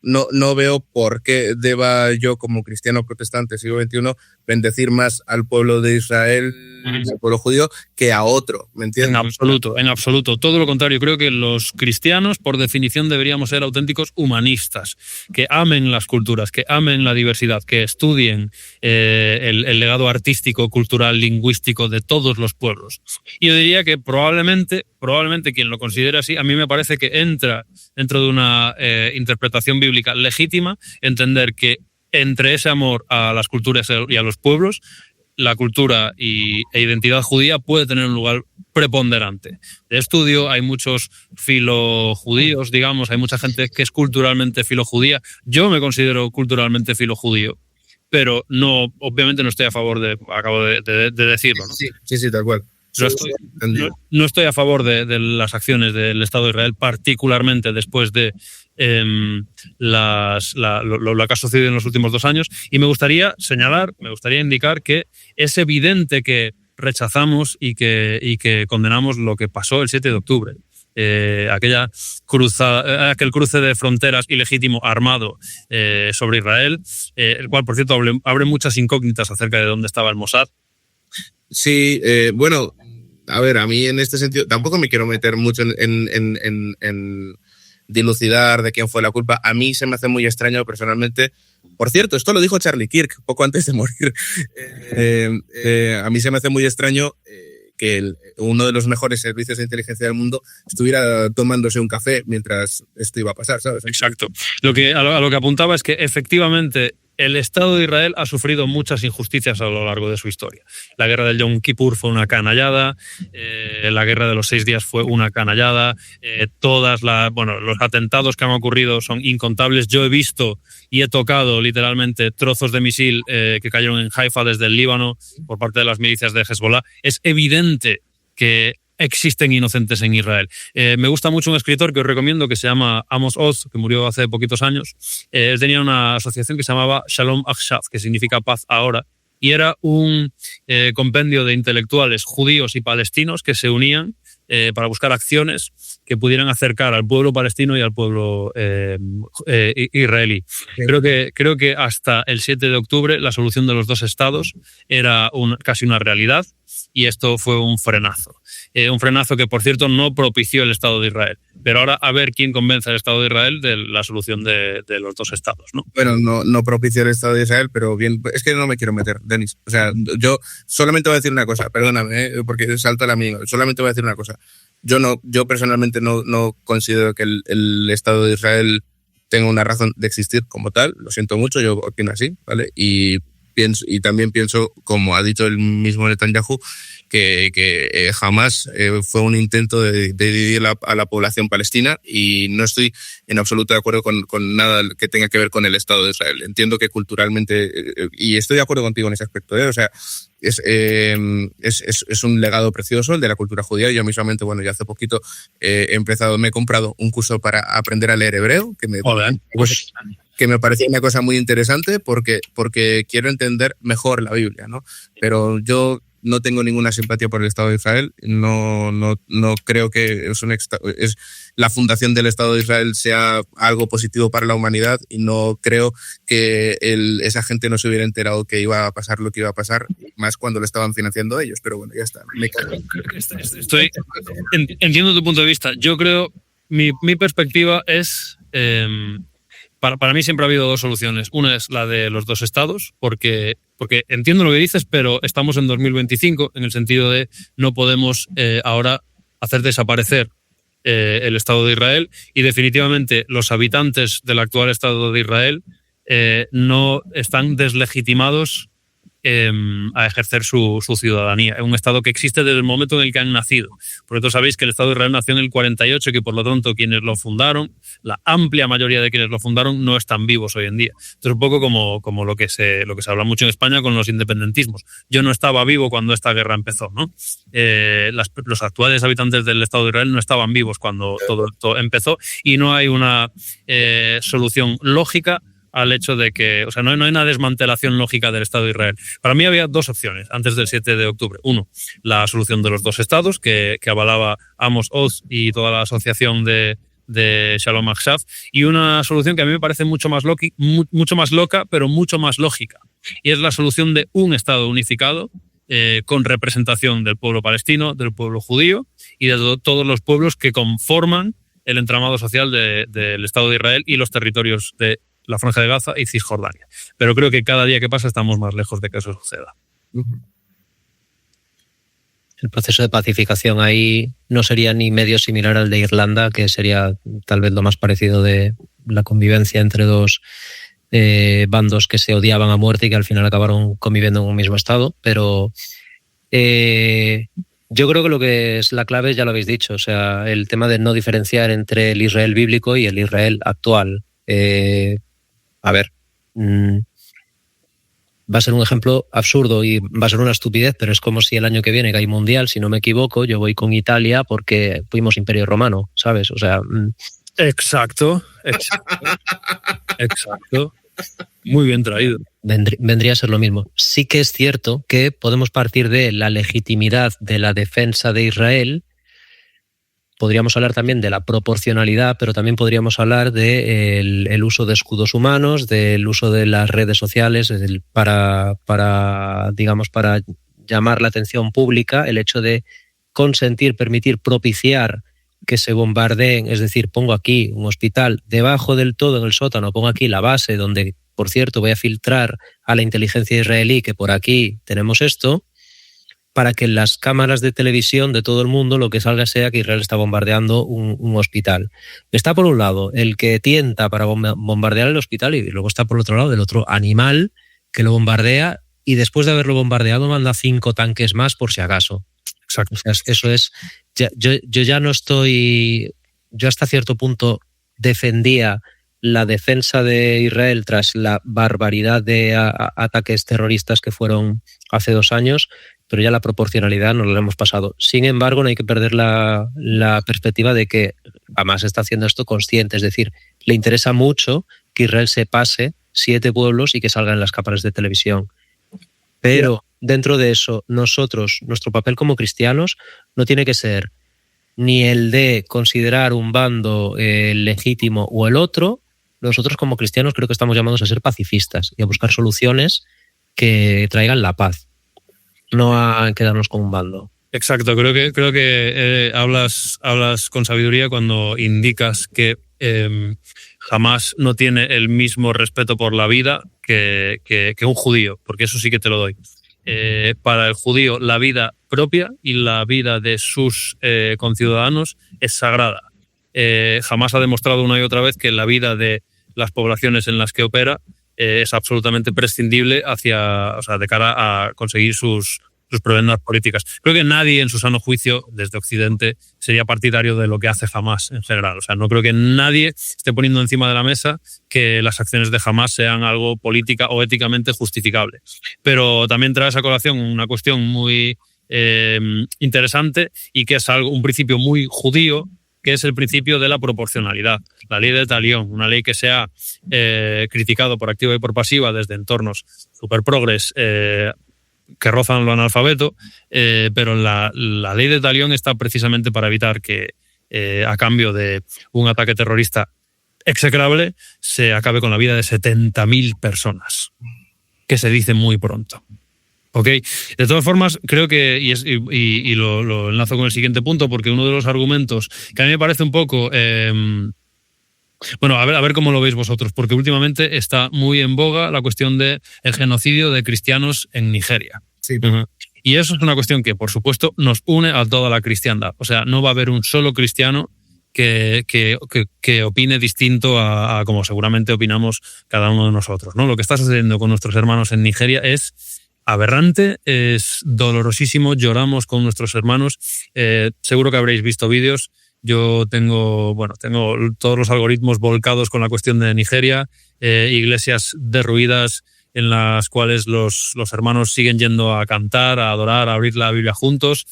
no veo por qué deba yo como cristiano protestante siglo XXI bendecir más al pueblo de Israel, al pueblo judío, que a otro, ¿me entiendes? En absoluto. Todo lo contrario. Creo que los cristianos, por definición, deberíamos ser auténticos humanistas, que amen las culturas, que amen la diversidad, que estudien el legado artístico, cultural, lingüístico de todos los pueblos. Y yo diría que probablemente quien lo considere así, a mí me parece que entra dentro de una interpretación bíblica legítima, entender que entre ese amor a las culturas y a los pueblos, la cultura e identidad judía puede tener un lugar preponderante. De estudio, hay muchos filojudíos, digamos, hay mucha gente que es culturalmente filojudía. Yo me considero culturalmente filojudío, pero obviamente no estoy a favor acabo de decirlo, ¿no? Sí, tal cual. No estoy a favor de las acciones del Estado de Israel, particularmente después de lo que ha sucedido en los últimos 2 años, y me gustaría indicar que es evidente que rechazamos y que condenamos lo que pasó el 7 de octubre. Aquel cruce de fronteras ilegítimo armado sobre Israel, el cual, por cierto, abre muchas incógnitas acerca de dónde estaba el Mossad. Sí, bueno, a ver, a mí en este sentido tampoco me quiero meter mucho en dilucidar de quién fue la culpa. A mí se me hace muy extraño personalmente. Por cierto, esto lo dijo Charlie Kirk poco antes de morir. A mí se me hace muy extraño que uno de los mejores servicios de inteligencia del mundo estuviera tomándose un café mientras esto iba a pasar, ¿sabes? Exacto. A lo que apuntaba es que efectivamente el Estado de Israel ha sufrido muchas injusticias a lo largo de su historia. La guerra del Yom Kippur fue una canallada, la guerra de los 6 días fue una canallada, los atentados que han ocurrido son incontables. Yo he visto y he tocado literalmente trozos de misil que cayeron en Haifa desde el Líbano por parte de las milicias de Hezbollah. Es evidente que existen inocentes en Israel. Me gusta mucho un escritor que os recomiendo que se llama Amos Oz, que murió hace poquitos años. Él tenía una asociación que se llamaba Shalom Achshav, que significa paz ahora, y era un compendio de intelectuales judíos y palestinos que se unían para buscar acciones que pudieran acercar al pueblo palestino y al pueblo israelí. Sí. Creo que hasta el 7 de octubre la solución de los dos estados era casi una realidad, y esto fue un frenazo. Un frenazo que, por cierto, no propició el Estado de Israel. Pero ahora a ver quién convence al Estado de Israel de la solución de los dos estados, ¿no? Bueno, no propició el Estado de Israel, pero bien, es que no me quiero meter, Denis. O sea, yo solamente voy a decir una cosa, perdóname, porque salta la mía. Solamente voy a decir una cosa. Yo personalmente no considero que el Estado de Israel tenga una razón de existir como tal. Lo siento mucho, yo opino así, ¿vale? Y también pienso, como ha dicho el mismo Netanyahu, que jamás fue un intento de dividir a la población palestina, y no estoy en absoluto de acuerdo con nada que tenga que ver con el Estado de Israel. Entiendo que culturalmente, y estoy de acuerdo contigo en ese aspecto, o sea, es un legado precioso el de la cultura judía. Yo mismamente, bueno, ya hace poquito me he comprado un curso para aprender a leer hebreo, que me parece una cosa muy interesante porque quiero entender mejor la Biblia, ¿no? Pero yo no tengo ninguna simpatía por el Estado de Israel. No creo que la fundación del Estado de Israel sea algo positivo para la humanidad, y no creo que esa gente no se hubiera enterado que iba a pasar lo que iba a pasar, más cuando lo estaban financiando ellos. Pero bueno, ya está. Entiendo tu punto de vista. Yo creo, mi perspectiva es... Para mí siempre ha habido dos soluciones. Una es la de los dos estados, porque entiendo lo que dices, pero estamos en 2025, en el sentido de no podemos ahora hacer desaparecer el Estado de Israel, y definitivamente los habitantes del actual Estado de Israel no están deslegitimados a ejercer su ciudadanía. Es un Estado que existe desde el momento en el que han nacido. Por eso sabéis que el Estado de Israel nació en el 48, y que por lo tanto quienes lo fundaron, la amplia mayoría de quienes lo fundaron, no están vivos hoy en día. Esto es un poco como lo que se habla mucho en España con los independentismos. Yo no estaba vivo cuando esta guerra empezó, ¿no? Los actuales habitantes del Estado de Israel no estaban vivos cuando todo esto empezó, y no hay una solución lógica al hecho de que, o sea, no hay una desmantelación lógica del Estado de Israel. Para mí había dos opciones antes del 7 de octubre. Uno, la solución de los dos estados, que avalaba Amos Oz y toda la asociación de Shalom Achshav, y una solución que a mí me parece mucho más loca, pero mucho más lógica. Y es la solución de un Estado unificado, con representación del pueblo palestino, del pueblo judío y de todos los pueblos que conforman el entramado social del Estado de Israel y los territorios de la Franja de Gaza y Cisjordania. Pero creo que cada día que pasa estamos más lejos de que eso suceda. El proceso de pacificación ahí no sería ni medio similar al de Irlanda, que sería tal vez lo más parecido de la convivencia entre dos bandos que se odiaban a muerte y que al final acabaron conviviendo en un mismo estado. Pero yo creo que lo que es la clave ya lo habéis dicho, o sea, el tema de no diferenciar entre el Israel bíblico y el Israel actual. A ver, va a ser un ejemplo absurdo y va a ser una estupidez, pero es como si el año que viene, que hay mundial, si no me equivoco, yo voy con Italia porque fuimos Imperio Romano, ¿sabes? O sea... Exacto. Muy bien traído. Vendría a ser lo mismo. Sí que es cierto que podemos partir de la legitimidad de la defensa de Israel. Podríamos hablar también de la proporcionalidad, pero también podríamos hablar del uso de escudos humanos, del uso de las redes sociales para llamar la atención pública, el hecho de consentir, permitir, propiciar que se bombardeen, es decir, pongo aquí un hospital debajo del todo en el sótano, pongo aquí la base donde, por cierto, voy a filtrar a la inteligencia israelí que por aquí tenemos esto, para que en las cámaras de televisión de todo el mundo lo que salga sea que Israel está bombardeando un hospital. Está por un lado el que tienta para bombardear el hospital y luego está por otro lado el otro animal que lo bombardea y después de haberlo bombardeado manda 5 tanques más por si acaso. Exacto. O sea, eso es... Yo ya no estoy... Yo hasta cierto punto defendía la defensa de Israel tras la barbaridad de ataques terroristas que fueron hace 2 años, pero ya la proporcionalidad nos la hemos pasado. Sin embargo, no hay que perder la perspectiva de que Hamas está haciendo esto consciente, es decir, le interesa mucho que Israel se pase 7 pueblos y que salgan en las cámaras de televisión. Pero dentro de eso, nuestro papel como cristianos no tiene que ser ni el de considerar un bando legítimo o el otro. Nosotros como cristianos creo que estamos llamados a ser pacifistas y a buscar soluciones que traigan la paz, no a quedarnos con un bando. Exacto, creo que hablas con sabiduría cuando indicas que Hamas no tiene el mismo respeto por la vida que un judío, porque eso sí que te lo doy. Para el judío la vida propia y la vida de sus conciudadanos es sagrada. Hamas ha demostrado una y otra vez que la vida de las poblaciones en las que opera es absolutamente prescindible de cara a conseguir sus prebendas políticas. Creo que nadie en su sano juicio desde Occidente sería partidario de lo que hace Hamas en general. O sea, no creo que nadie esté poniendo encima de la mesa que las acciones de Hamas sean algo política o éticamente justificable. Pero también trae a colación una cuestión muy interesante y que es un principio muy judío, que es el principio de la proporcionalidad. La ley de Talión, una ley que se ha criticado por activa y por pasiva desde entornos super progres que rozan lo analfabeto, pero la ley de Talión está precisamente para evitar que a cambio de un ataque terrorista execrable se acabe con la vida de 70.000 personas, que se dice muy pronto. ¿Ok? De todas formas, creo que, y lo enlazo con el siguiente punto, porque uno de los argumentos que a mí me parece un poco... bueno, a ver cómo lo veis vosotros, porque últimamente está muy en boga la cuestión del genocidio de cristianos en Nigeria. Sí. Y eso es una cuestión que, por supuesto, nos une a toda la cristiandad. O sea, no va a haber un solo cristiano que opine distinto a como seguramente opinamos cada uno de nosotros, ¿no? Lo que está sucediendo con nuestros hermanos en Nigeria es aberrante, es dolorosísimo, lloramos con nuestros hermanos. Seguro que habréis visto vídeos. Yo tengo todos los algoritmos volcados con la cuestión de Nigeria, iglesias derruidas en las cuales los hermanos siguen yendo a cantar, a adorar, a abrir la Biblia juntos,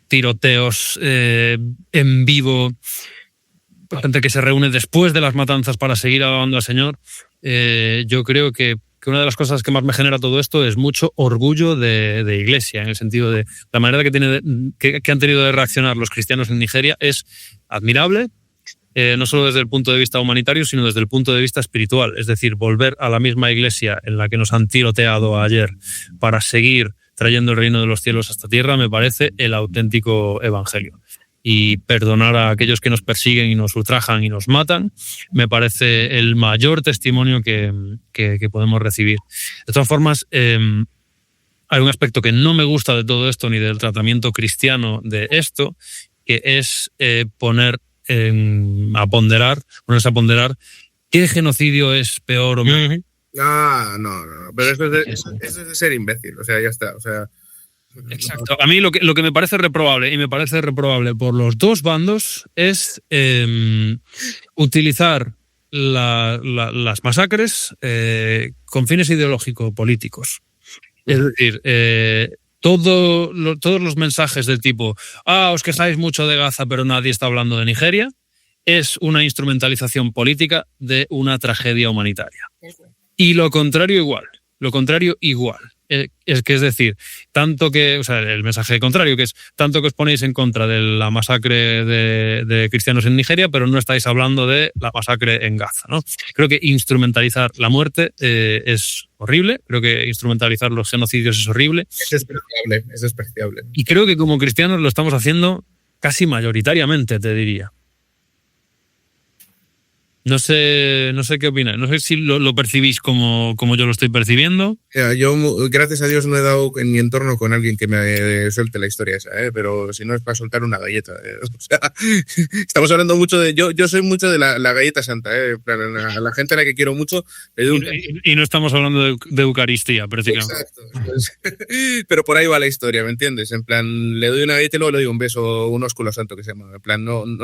tiroteos en vivo, gente que se reúne después de las matanzas para seguir alabando al Señor. Yo creo que una de las cosas que más me genera todo esto es mucho orgullo de iglesia, en el sentido de la manera que han tenido de reaccionar los cristianos en Nigeria es admirable, no solo desde el punto de vista humanitario, sino desde el punto de vista espiritual. Es decir, volver a la misma iglesia en la que nos han tiroteado ayer para seguir trayendo el reino de los cielos a esta tierra me parece el auténtico evangelio. Y perdonar a aquellos que nos persiguen y nos ultrajan y nos matan, me parece el mayor testimonio que podemos recibir. De todas formas, hay un aspecto que no me gusta de todo esto, ni del tratamiento cristiano de esto, que es ponerse a ponderar qué genocidio es peor o mejor. No, pero eso es de ser imbécil, o sea, ya está, o sea... Exacto. A mí lo que me parece reprobable, y me parece reprobable por los dos bandos, es utilizar las masacres con fines ideológico-políticos. Es decir, todos los mensajes del tipo os quejáis mucho de Gaza pero nadie está hablando de Nigeria, es una instrumentalización política de una tragedia humanitaria. Y lo contrario igual. Es decir, tanto que, o sea, el mensaje contrario, que es tanto que os ponéis en contra de la masacre de cristianos en Nigeria, pero no estáis hablando de la masacre en Gaza, ¿no? Creo que instrumentalizar la muerte es horrible, creo que instrumentalizar los genocidios es horrible. Es despreciable. Y creo que como cristianos lo estamos haciendo casi mayoritariamente, te diría. No sé qué opináis. No sé si lo percibís como yo lo estoy percibiendo. Yo, gracias a Dios, no he dado en mi entorno con alguien que me suelte la historia esa, pero si no es para soltar una galleta. O sea, estamos hablando mucho de... Yo soy mucho de la galleta santa. A la gente a la que quiero mucho... Y no estamos hablando de Eucaristía, prácticamente. Exacto. Pero por ahí va la historia, ¿me entiendes? En plan, le doy una galleta y luego le doy un beso, un ósculo santo que se llama. En plan, no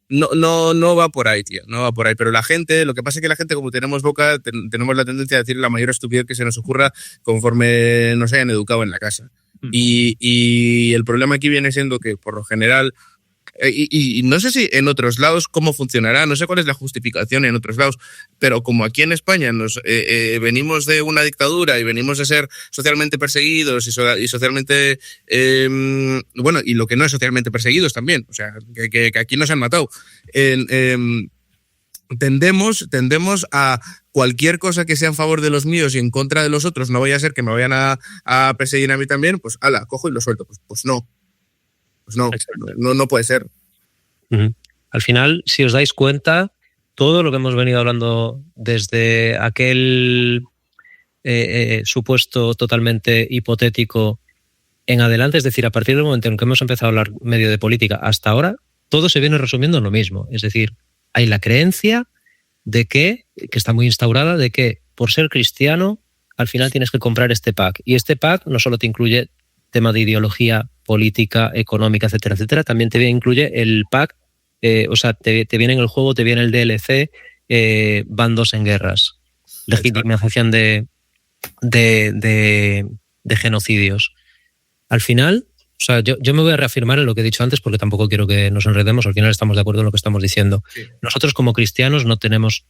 no va por ahí, tío, no va por ahí. Pero la gente, lo que pasa es que la gente, como tenemos boca, tenemos la tendencia a decir la mayor estupidez que se nos ocurra conforme nos hayan educado en la casa. Y el problema aquí viene siendo que, por lo general, y no sé si en otros lados cómo funcionará, no sé cuál es la justificación en otros lados, pero como aquí en España venimos de una dictadura y venimos de ser socialmente perseguidos y socialmente, bueno, y lo que no es socialmente perseguidos también, o sea, que aquí nos han matado, tendemos a cualquier cosa que sea en favor de los míos y en contra de los otros, no vaya a ser que me vayan a perseguir a mí también, pues ala, cojo y lo suelto, pues no. Pues no puede ser. Al final, si os dais cuenta, todo lo que hemos venido hablando desde aquel supuesto totalmente hipotético en adelante, es decir, a partir del momento en que hemos empezado a hablar medio de política hasta ahora, todo se viene resumiendo en lo mismo. Es decir, hay la creencia de que está muy instaurada, de que por ser cristiano, al final tienes que comprar este pack. Y este pack no solo te incluye tema de ideología política, económica, etcétera, etcétera, también te incluye el pack, o sea, te viene en el juego, te viene el DLC, bandos en guerras, legitimización de genocidios. Al final, o sea, yo me voy a reafirmar en lo que he dicho antes porque tampoco quiero que nos enredemos, al final estamos de acuerdo en lo que estamos diciendo. Sí. Nosotros como cristianos no tenemos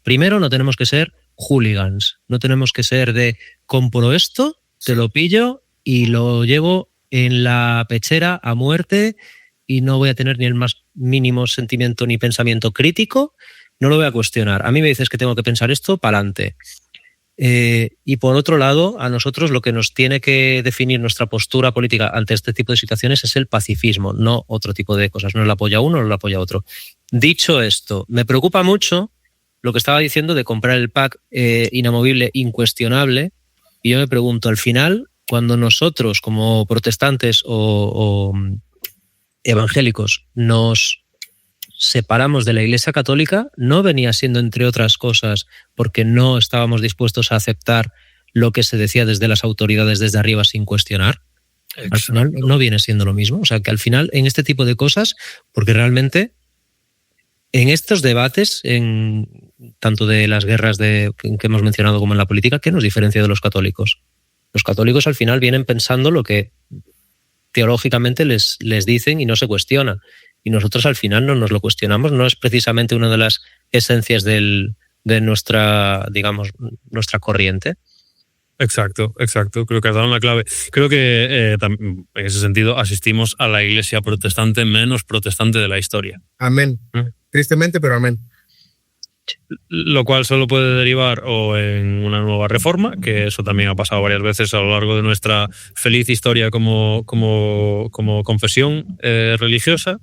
que ser hooligans, no tenemos que ser de compro esto, te lo pillo y lo llevo en la pechera a muerte y no voy a tener ni el más mínimo sentimiento ni pensamiento crítico, no lo voy a cuestionar. A mí me dices que tengo que pensar esto, pa'lante. Y por otro lado, a nosotros lo que nos tiene que definir nuestra postura política ante este tipo de situaciones es el pacifismo, no otro tipo de cosas. No lo apoya uno, no lo apoya otro. Dicho esto, me preocupa mucho lo que estaba diciendo de comprar el pack inamovible incuestionable, y yo me pregunto, al final, cuando nosotros como protestantes o evangélicos nos separamos de la Iglesia Católica, no venía siendo, entre otras cosas, porque no estábamos dispuestos a aceptar lo que se decía desde las autoridades desde arriba sin cuestionar. Exacto. Al final no viene siendo lo mismo. O sea, que al final en este tipo de cosas, porque realmente en estos debates, tanto de las guerras que hemos mencionado como en la política, ¿qué nos diferencia de los católicos? Los católicos al final vienen pensando lo que teológicamente les dicen y no se cuestiona. Y nosotros al final no nos lo cuestionamos, no es precisamente una de las esencias de nuestra, digamos, nuestra corriente. Exacto. Creo que has dado una clave. Creo que en ese sentido asistimos a la iglesia protestante menos protestante de la historia. Amén. Tristemente, pero amén. Lo cual solo puede derivar o en una nueva reforma, que eso también ha pasado varias veces a lo largo de nuestra feliz historia como confesión religiosa,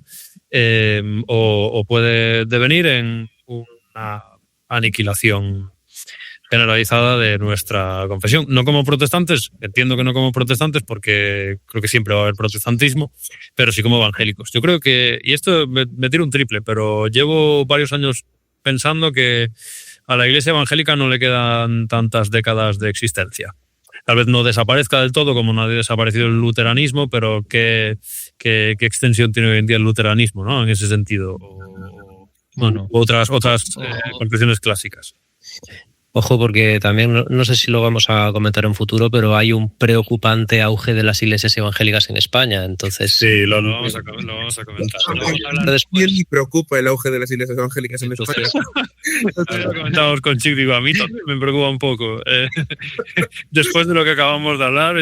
o puede devenir en una aniquilación generalizada de nuestra confesión. No como protestantes, entiendo que no como protestantes porque creo que siempre va a haber protestantismo, pero sí como evangélicos. Yo creo que, y esto me tiro un triple, pero llevo varios años pensando que a la iglesia evangélica no le quedan tantas décadas de existencia. Tal vez no desaparezca del todo como no ha desaparecido el luteranismo, pero ¿qué extensión tiene hoy en día el luteranismo, ¿no? En ese sentido. Bueno, otras conclusiones clásicas. Ojo, porque también, no sé si lo vamos a comentar en futuro, pero hay un preocupante auge de las iglesias evangélicas en España. Entonces, sí, lo vamos a comentar. ¿Quién me preocupa el auge de las iglesias evangélicas en España? Lo comentamos con Chico, digo, a mí también me preocupa un poco. Después de lo que acabamos de hablar,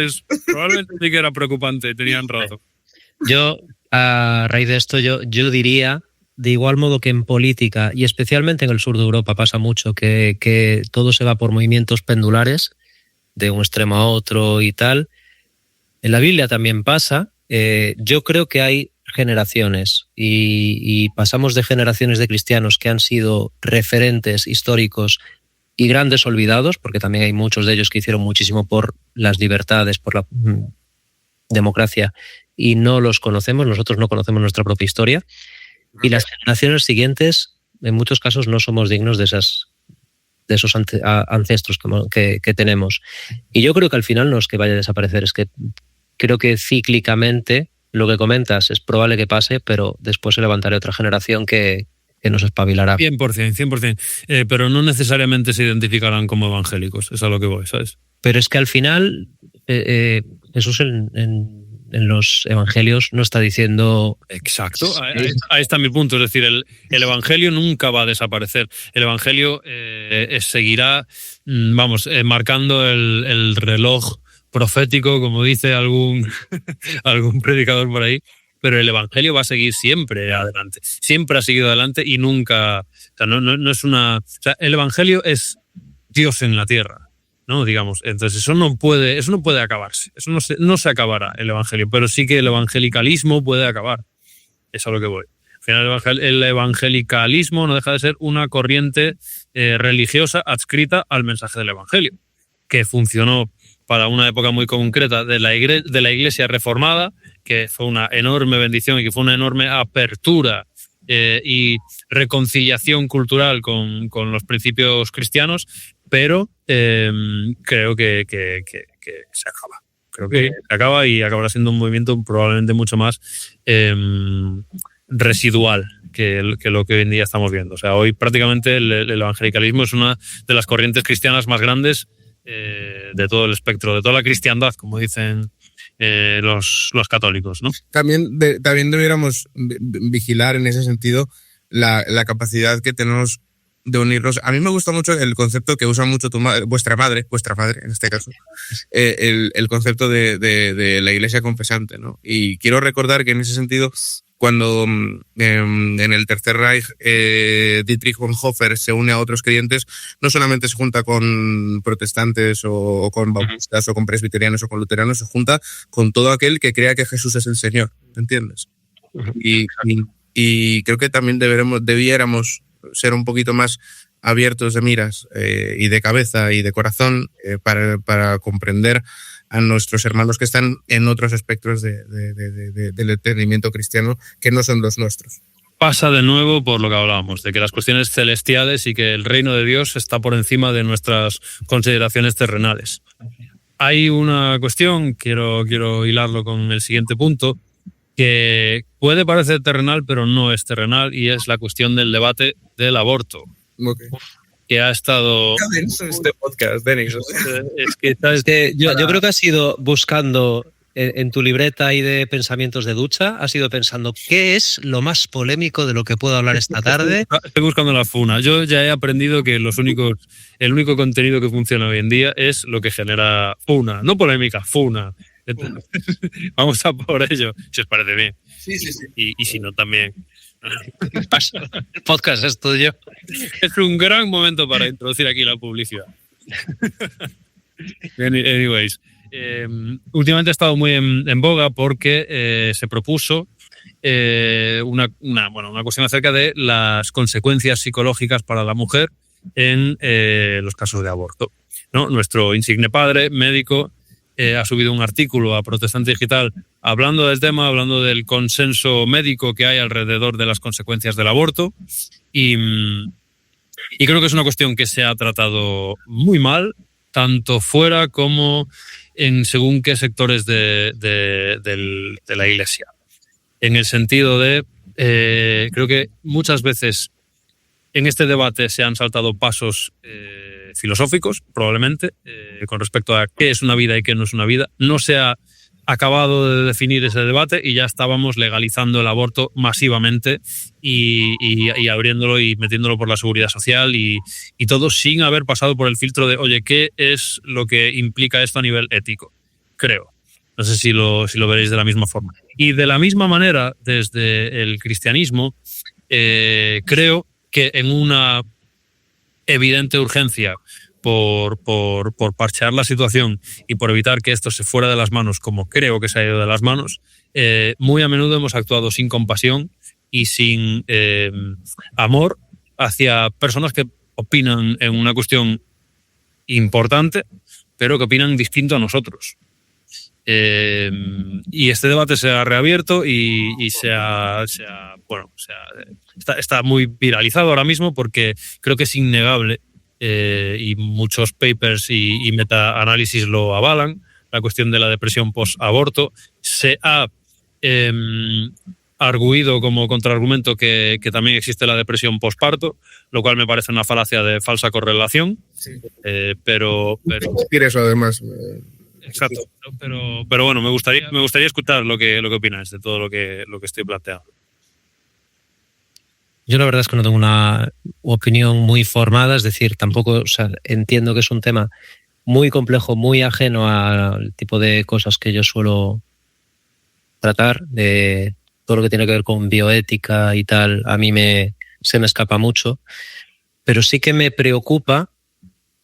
probablemente sí que era preocupante, tenían razón. Yo, a raíz de esto, yo diría, de igual modo que en política, y especialmente en el sur de Europa pasa mucho, que todo se va por movimientos pendulares, de un extremo a otro y tal. En la Biblia también pasa. Yo creo que hay generaciones y pasamos de generaciones de cristianos que han sido referentes históricos y grandes olvidados, porque también hay muchos de ellos que hicieron muchísimo por las libertades, por la democracia, y no los conocemos, nosotros no conocemos nuestra propia historia. Y las generaciones siguientes, en muchos casos, no somos dignos de esos ancestros que tenemos. Y yo creo que al final no es que vaya a desaparecer, es que creo que cíclicamente lo que comentas es probable que pase, pero después se levantará otra generación que que nos espabilará. 100%. Pero no necesariamente se identificarán como evangélicos, es a lo que voy, ¿sabes? Pero es que al final Jesús en los evangelios no está diciendo... Exacto, ahí está mi punto. Es decir, el evangelio nunca va a desaparecer. El evangelio seguirá, marcando el reloj profético, como dice algún predicador por ahí, pero el evangelio va a seguir siempre adelante. Siempre ha seguido adelante y nunca... O sea, no es una... O sea, el evangelio es Dios en la tierra, ¿no? Digamos. Entonces eso no puede acabarse. Eso no se acabará, el evangelio, pero sí que el evangelicalismo puede acabar. Es a lo que voy. Al final el evangelicalismo no deja de ser una corriente religiosa adscrita al mensaje del evangelio, que funcionó para una época muy concreta de la Iglesia reformada, que fue una enorme bendición y que fue una enorme apertura y reconciliación cultural con los principios cristianos, pero creo que se acaba. Creo que se acaba y acabará siendo un movimiento probablemente mucho más residual que lo que hoy en día estamos viendo. O sea, hoy prácticamente el evangelicalismo es una de las corrientes cristianas más grandes de todo el espectro, de toda la cristiandad, como dicen los católicos, ¿no? También debiéramos vigilar en ese sentido la capacidad que tenemos de unirnos. A mí me gusta mucho el concepto que usa mucho vuestra madre en este caso, el concepto de la iglesia confesante, ¿no? Y quiero recordar que en ese sentido, cuando en el Tercer Reich Dietrich Bonhoeffer se une a otros creyentes, no solamente se junta con protestantes o con bautistas o con presbiterianos o con luteranos, se junta con todo aquel que crea que Jesús es el Señor, ¿entiendes? Y creo que también debiéramos ser un poquito más abiertos de miras y de cabeza y de corazón para comprender a nuestros hermanos que están en otros espectros del entendimiento cristiano que no son los nuestros. Pasa de nuevo por lo que hablábamos, de que las cuestiones celestiales y que el reino de Dios está por encima de nuestras consideraciones terrenales. Hay una cuestión, quiero hilarlo con el siguiente punto, que puede parecer terrenal, pero no es terrenal, y es la cuestión del debate del aborto. Okay. Que ha estado... Este podcast, Denis. Es que yo creo que has ido buscando en tu libreta ahí de pensamientos de ducha, has ido pensando ¿qué es lo más polémico de lo que puedo hablar esta tarde? Estoy buscando la funa. Yo ya he aprendido que el único contenido que funciona hoy en día es lo que genera funa, no polémica, funa. Vamos a por ello, si os parece bien. Sí. Y si no, también. El podcast es tuyo. Es un gran momento para introducir aquí la publicidad. Anyways, últimamente ha estado muy en boga porque se propuso una cuestión acerca de las consecuencias psicológicas para la mujer en los casos de aborto, ¿no? Nuestro insigne padre, médico, ha subido un artículo a Protestante Digital hablando del tema, hablando del consenso médico que hay alrededor de las consecuencias del aborto y creo que es una cuestión que se ha tratado muy mal, tanto fuera como en según qué sectores de la Iglesia. En el sentido de, creo que muchas veces en este debate se han saltado pasos filosóficos, probablemente, con respecto a qué es una vida y qué no es una vida. No se ha acabado de definir ese debate y ya estábamos legalizando el aborto masivamente y abriéndolo y metiéndolo por la seguridad social y todo sin haber pasado por el filtro de, oye, ¿qué es lo que implica esto a nivel ético? Creo. No sé si lo veréis de la misma forma. Y de la misma manera, desde el cristianismo, creo que en una evidente urgencia por parchear la situación y por evitar que esto se fuera de las manos, como creo que se ha ido de las manos, muy a menudo hemos actuado sin compasión y sin amor hacia personas que opinan en una cuestión importante, pero que opinan distinto a nosotros. Y este debate se ha reabierto y está muy viralizado ahora mismo porque creo que es innegable y muchos papers y metaanálisis lo avalan, la cuestión de la depresión post-aborto. Se ha arguido como contraargumento que también existe la depresión posparto, lo cual me parece una falacia de falsa correlación. Sí. Pero decir eso además. Exacto. Pero bueno, me gustaría escuchar lo que opináis de todo lo que estoy planteando. Yo la verdad es que no tengo una opinión muy formada, es decir, tampoco, o sea, entiendo que es un tema muy complejo, muy ajeno al tipo de cosas que yo suelo tratar, de todo lo que tiene que ver con bioética y tal, a mí se me escapa mucho, pero sí que me preocupa,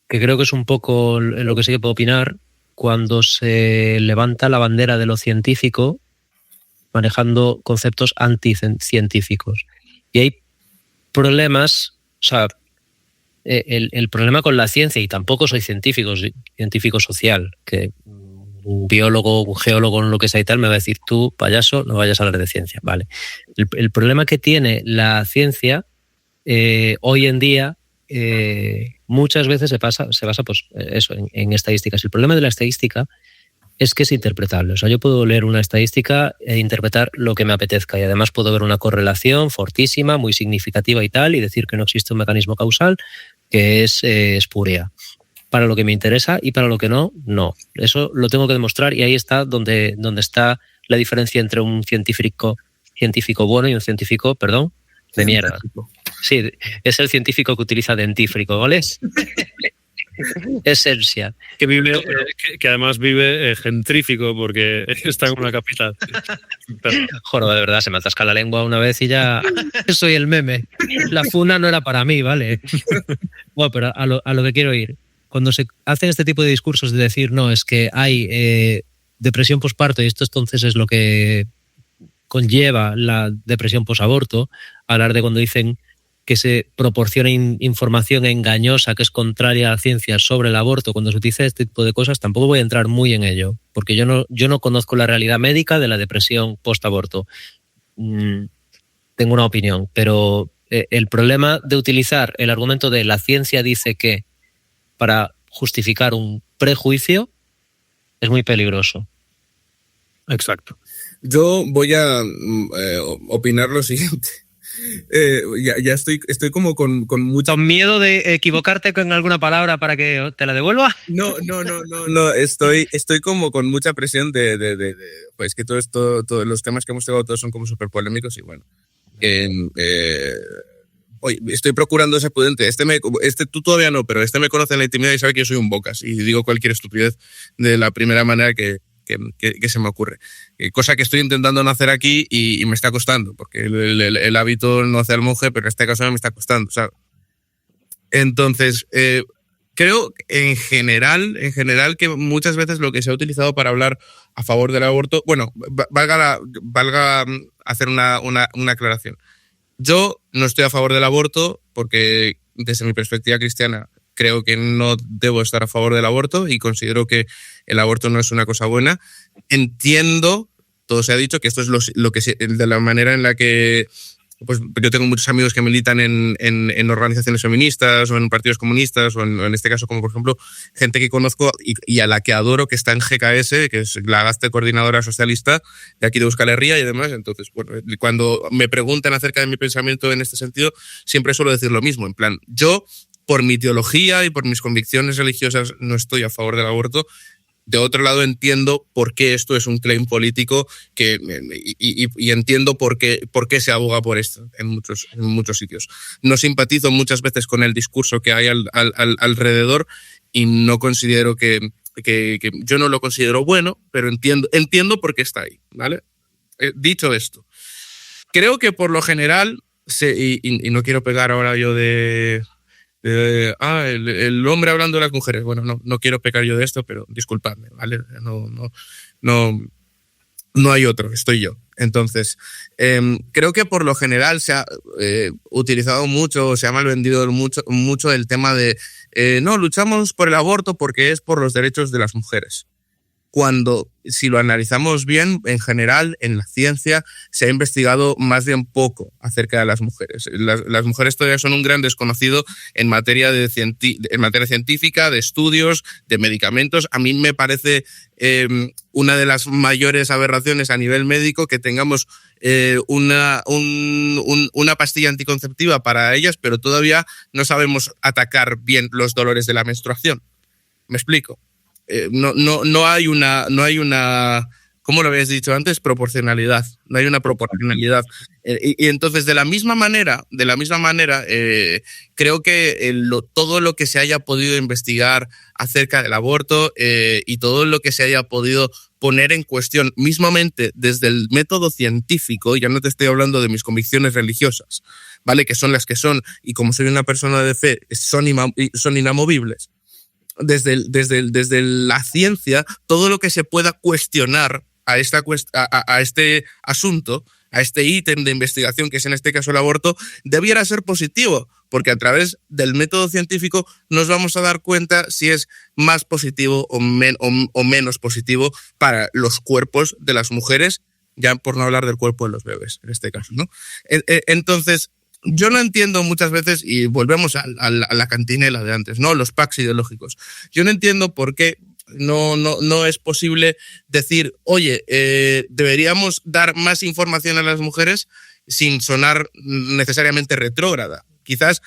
que creo que es un poco en lo que sí que puedo opinar, cuando se levanta la bandera de lo científico manejando conceptos anticientíficos. Y hay problemas, o sea, el problema con la ciencia, y tampoco soy científico social, que un biólogo, un geólogo, lo que sea y tal, me va a decir, tú, payaso, no vayas a hablar de ciencia. Vale. El problema que tiene la ciencia hoy en día muchas veces se basa pues, eso, en estadísticas. El problema de la estadística es que es interpretable. O sea, yo puedo leer una estadística e interpretar lo que me apetezca, y además puedo ver una correlación fortísima, muy significativa y tal, y decir que no existe un mecanismo causal, que es espuria. Para lo que me interesa y para lo que no, no. Eso lo tengo que demostrar, y ahí está donde está la diferencia entre un científico bueno y un científico, perdón, de mierda. Sí, es el científico que utiliza dentífrico, ¿vale? Esencia. Que además vive gentrífico porque está en una capital. Joder, de verdad, se me atasca la lengua una vez y ya soy el meme. La funa no era para mí, ¿vale? Bueno, pero a lo que quiero ir. Cuando se hacen este tipo de discursos de decir, no, es que hay depresión posparto y esto entonces es lo que conlleva la depresión posaborto, hablar de cuando dicen que se proporciona información engañosa que es contraria a la ciencia sobre el aborto, cuando se utiliza este tipo de cosas, tampoco voy a entrar muy en ello, porque yo no conozco la realidad médica de la depresión post-aborto. Tengo una opinión, pero el problema de utilizar el argumento de la ciencia dice que para justificar un prejuicio es muy peligroso. Exacto. Yo voy a opinar lo siguiente. Ya estoy como con mucho miedo de equivocarte con alguna palabra para que te la devuelva. No, estoy como con mucha presión de pues que todos los temas que hemos tocado todos son como súper polémicos, y bueno, oye, estoy procurando ser prudente. Tú todavía no, pero me conoce en la intimidad y sabe que yo soy un bocas y digo cualquier estupidez de la primera manera que se me ocurre. Cosa que estoy intentando no hacer aquí y me está costando, porque el hábito no hace al monje, pero en este caso me está costando, ¿sabes? Entonces, creo en general que muchas veces lo que se ha utilizado para hablar a favor del aborto, bueno, valga hacer una aclaración. Yo no estoy a favor del aborto porque desde mi perspectiva cristiana creo que no debo estar a favor del aborto y considero que el aborto no es una cosa buena. Entiendo, todo se ha dicho, que esto es lo que de la manera en la que pues yo tengo muchos amigos que militan en organizaciones feministas o en partidos comunistas o en este caso, como por ejemplo, gente que conozco y a la que adoro, que está en GKS, que es la Gazte Coordinadora Socialista de aquí de Euskal Herria y demás. Entonces, bueno, cuando me preguntan acerca de mi pensamiento en este sentido, siempre suelo decir lo mismo, en plan, yo por mi teología y por mis convicciones religiosas no estoy a favor del aborto. De otro lado, entiendo por qué esto es un claim político y entiendo por qué se aboga por esto en muchos sitios. No simpatizo muchas veces con el discurso que hay alrededor y no considero que yo no lo considero bueno, pero entiendo por qué está ahí, ¿vale? Dicho esto, creo que por lo general, y no quiero pegar ahora yo el hombre hablando de las mujeres. Bueno, no quiero pecar yo de esto, pero disculpadme, ¿vale? No hay otro, estoy yo. Entonces, creo que por lo general se ha utilizado mucho, se ha malvendido mucho el tema de no, luchamos por el aborto porque es por los derechos de las mujeres. Cuando, si lo analizamos bien, en general, en la ciencia se ha investigado más bien poco acerca de las mujeres. Las mujeres todavía son un gran desconocido en materia científica, de estudios, de medicamentos. A mí me parece una de las mayores aberraciones a nivel médico que tengamos una pastilla anticonceptiva para ellas, pero todavía no sabemos atacar bien los dolores de la menstruación. ¿Me explico? No hay una, ¿cómo lo habías dicho antes? Proporcionalidad. No hay una proporcionalidad. Y entonces, de la misma manera, creo que todo lo que se haya podido investigar acerca del aborto y todo lo que se haya podido poner en cuestión, mismamente desde el método científico, ya no te estoy hablando de mis convicciones religiosas, ¿vale? Que son las que son, y como soy una persona de fe, son inamovibles. Desde la ciencia, todo lo que se pueda cuestionar a este asunto, a este ítem de investigación, que es en este caso el aborto, debiera ser positivo, porque a través del método científico nos vamos a dar cuenta si es más positivo o menos positivo para los cuerpos de las mujeres, ya por no hablar del cuerpo de los bebés, en este caso, ¿no? Entonces, yo no entiendo muchas veces, y volvemos a la cantinela de antes, ¿no? Los packs ideológicos. Yo no entiendo por qué no es posible decir, oye, deberíamos dar más información a las mujeres sin sonar necesariamente retrógrada. Quizás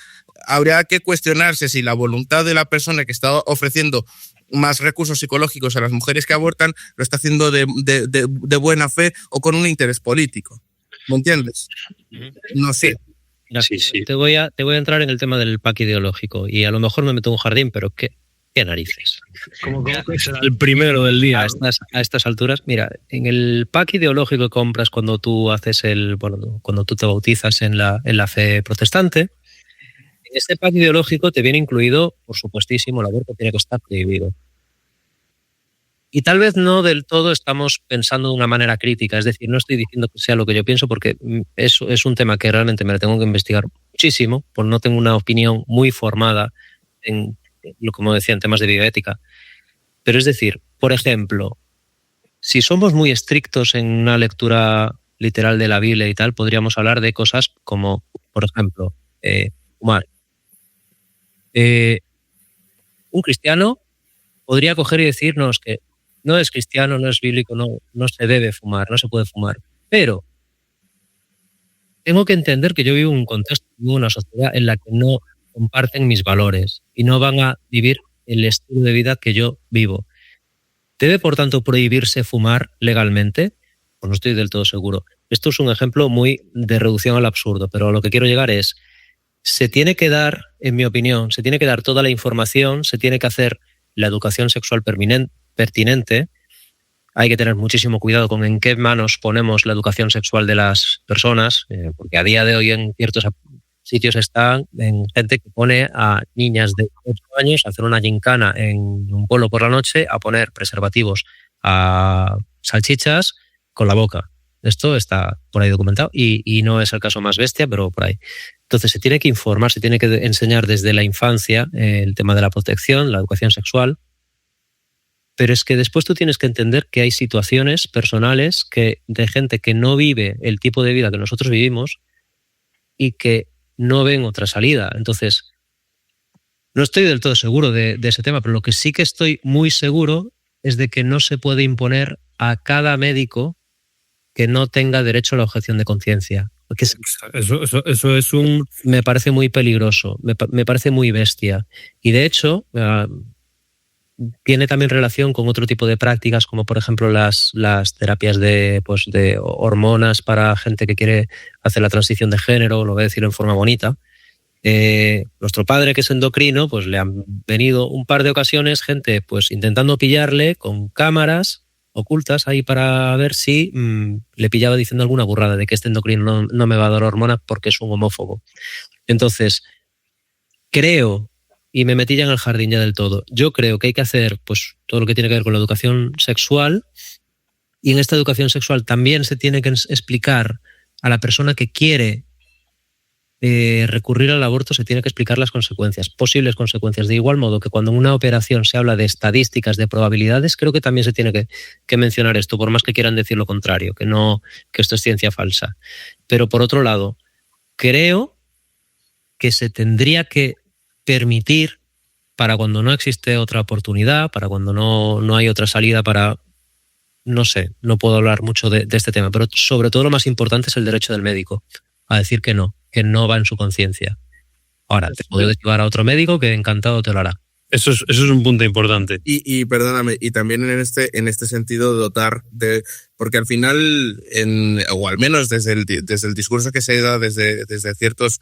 habría que cuestionarse si la voluntad de la persona que está ofreciendo más recursos psicológicos a las mujeres que abortan lo está haciendo de buena fe o con un interés político. ¿Me entiendes? No sé. Mira, sí. Te voy a entrar en el tema del pack ideológico y a lo mejor me meto en un jardín, pero ¿qué narices? ¿Cómo que será el primero del día? A estas alturas, mira, en el pack ideológico que compras cuando tú cuando tú te bautizas en la fe protestante, en este pack ideológico te viene incluido, por supuestísimo, el aborto tiene que estar prohibido. Y tal vez no del todo estamos pensando de una manera crítica, es decir, no estoy diciendo que sea lo que yo pienso porque eso es un tema que realmente me lo tengo que investigar muchísimo, porque no tengo una opinión muy formada en, como decía, en temas de bioética. Pero es decir, por ejemplo, si somos muy estrictos en una lectura literal de la Biblia y tal, podríamos hablar de cosas como, por ejemplo, fumar. Un cristiano podría coger y decirnos que no es cristiano, no es bíblico, no se debe fumar, no se puede fumar. Pero tengo que entender que yo vivo en un contexto, vivo en una sociedad en la que no comparten mis valores y no van a vivir el estilo de vida que yo vivo. ¿Debe, por tanto, prohibirse fumar legalmente? Pues no estoy del todo seguro. Esto es un ejemplo muy de reducción al absurdo, pero a lo que quiero llegar es, se tiene que dar, en mi opinión, se tiene que dar toda la información, se tiene que hacer la educación sexual pertinente. Hay que tener muchísimo cuidado con en qué manos ponemos la educación sexual de las personas, porque a día de hoy en ciertos sitios están en gente que pone a niñas de 8 años a hacer una gincana en un pueblo por la noche a poner preservativos a salchichas con la boca. Esto está por ahí documentado y no es el caso más bestia, pero por ahí. Entonces se tiene que informar, se tiene que enseñar desde la infancia el tema de la protección, la educación sexual. Pero es que después tú tienes que entender que hay situaciones personales de gente que no vive el tipo de vida que nosotros vivimos y que no ven otra salida. Entonces, no estoy del todo seguro de ese tema, pero lo que sí que estoy muy seguro es de que no se puede imponer a cada médico que no tenga derecho a la objeción de conciencia. Eso es un... Me parece muy peligroso, me parece muy bestia. Y de hecho... tiene también relación con otro tipo de prácticas, como por ejemplo las terapias de hormonas para gente que quiere hacer la transición de género, lo voy a decir en forma bonita. Nuestro padre, que es endocrino, pues le han venido un par de ocasiones gente pues intentando pillarle con cámaras ocultas ahí para ver si le pillaba diciendo alguna burrada de que este endocrino no me va a dar hormonas porque es un homófobo. Entonces, creo... Y me metí ya en el jardín ya del todo. Yo creo que hay que hacer pues todo lo que tiene que ver con la educación sexual, y en esta educación sexual también se tiene que explicar a la persona que quiere recurrir al aborto, se tiene que explicar las consecuencias, posibles consecuencias. De igual modo que cuando en una operación se habla de estadísticas, de probabilidades, creo que también se tiene que mencionar esto, por más que quieran decir lo contrario, que esto es ciencia falsa. Pero por otro lado, creo que se tendría que permitir, para cuando no existe otra oportunidad, para cuando no hay otra salida para no sé, no puedo hablar mucho de este tema, pero sobre todo lo más importante es el derecho del médico a decir que no va en su conciencia. Ahora, te puedo llevar a otro médico que encantado te lo hará. Eso es un punto importante. Y perdóname, y también en este sentido dotar de... Porque al final, o al menos desde el discurso que se da desde ciertos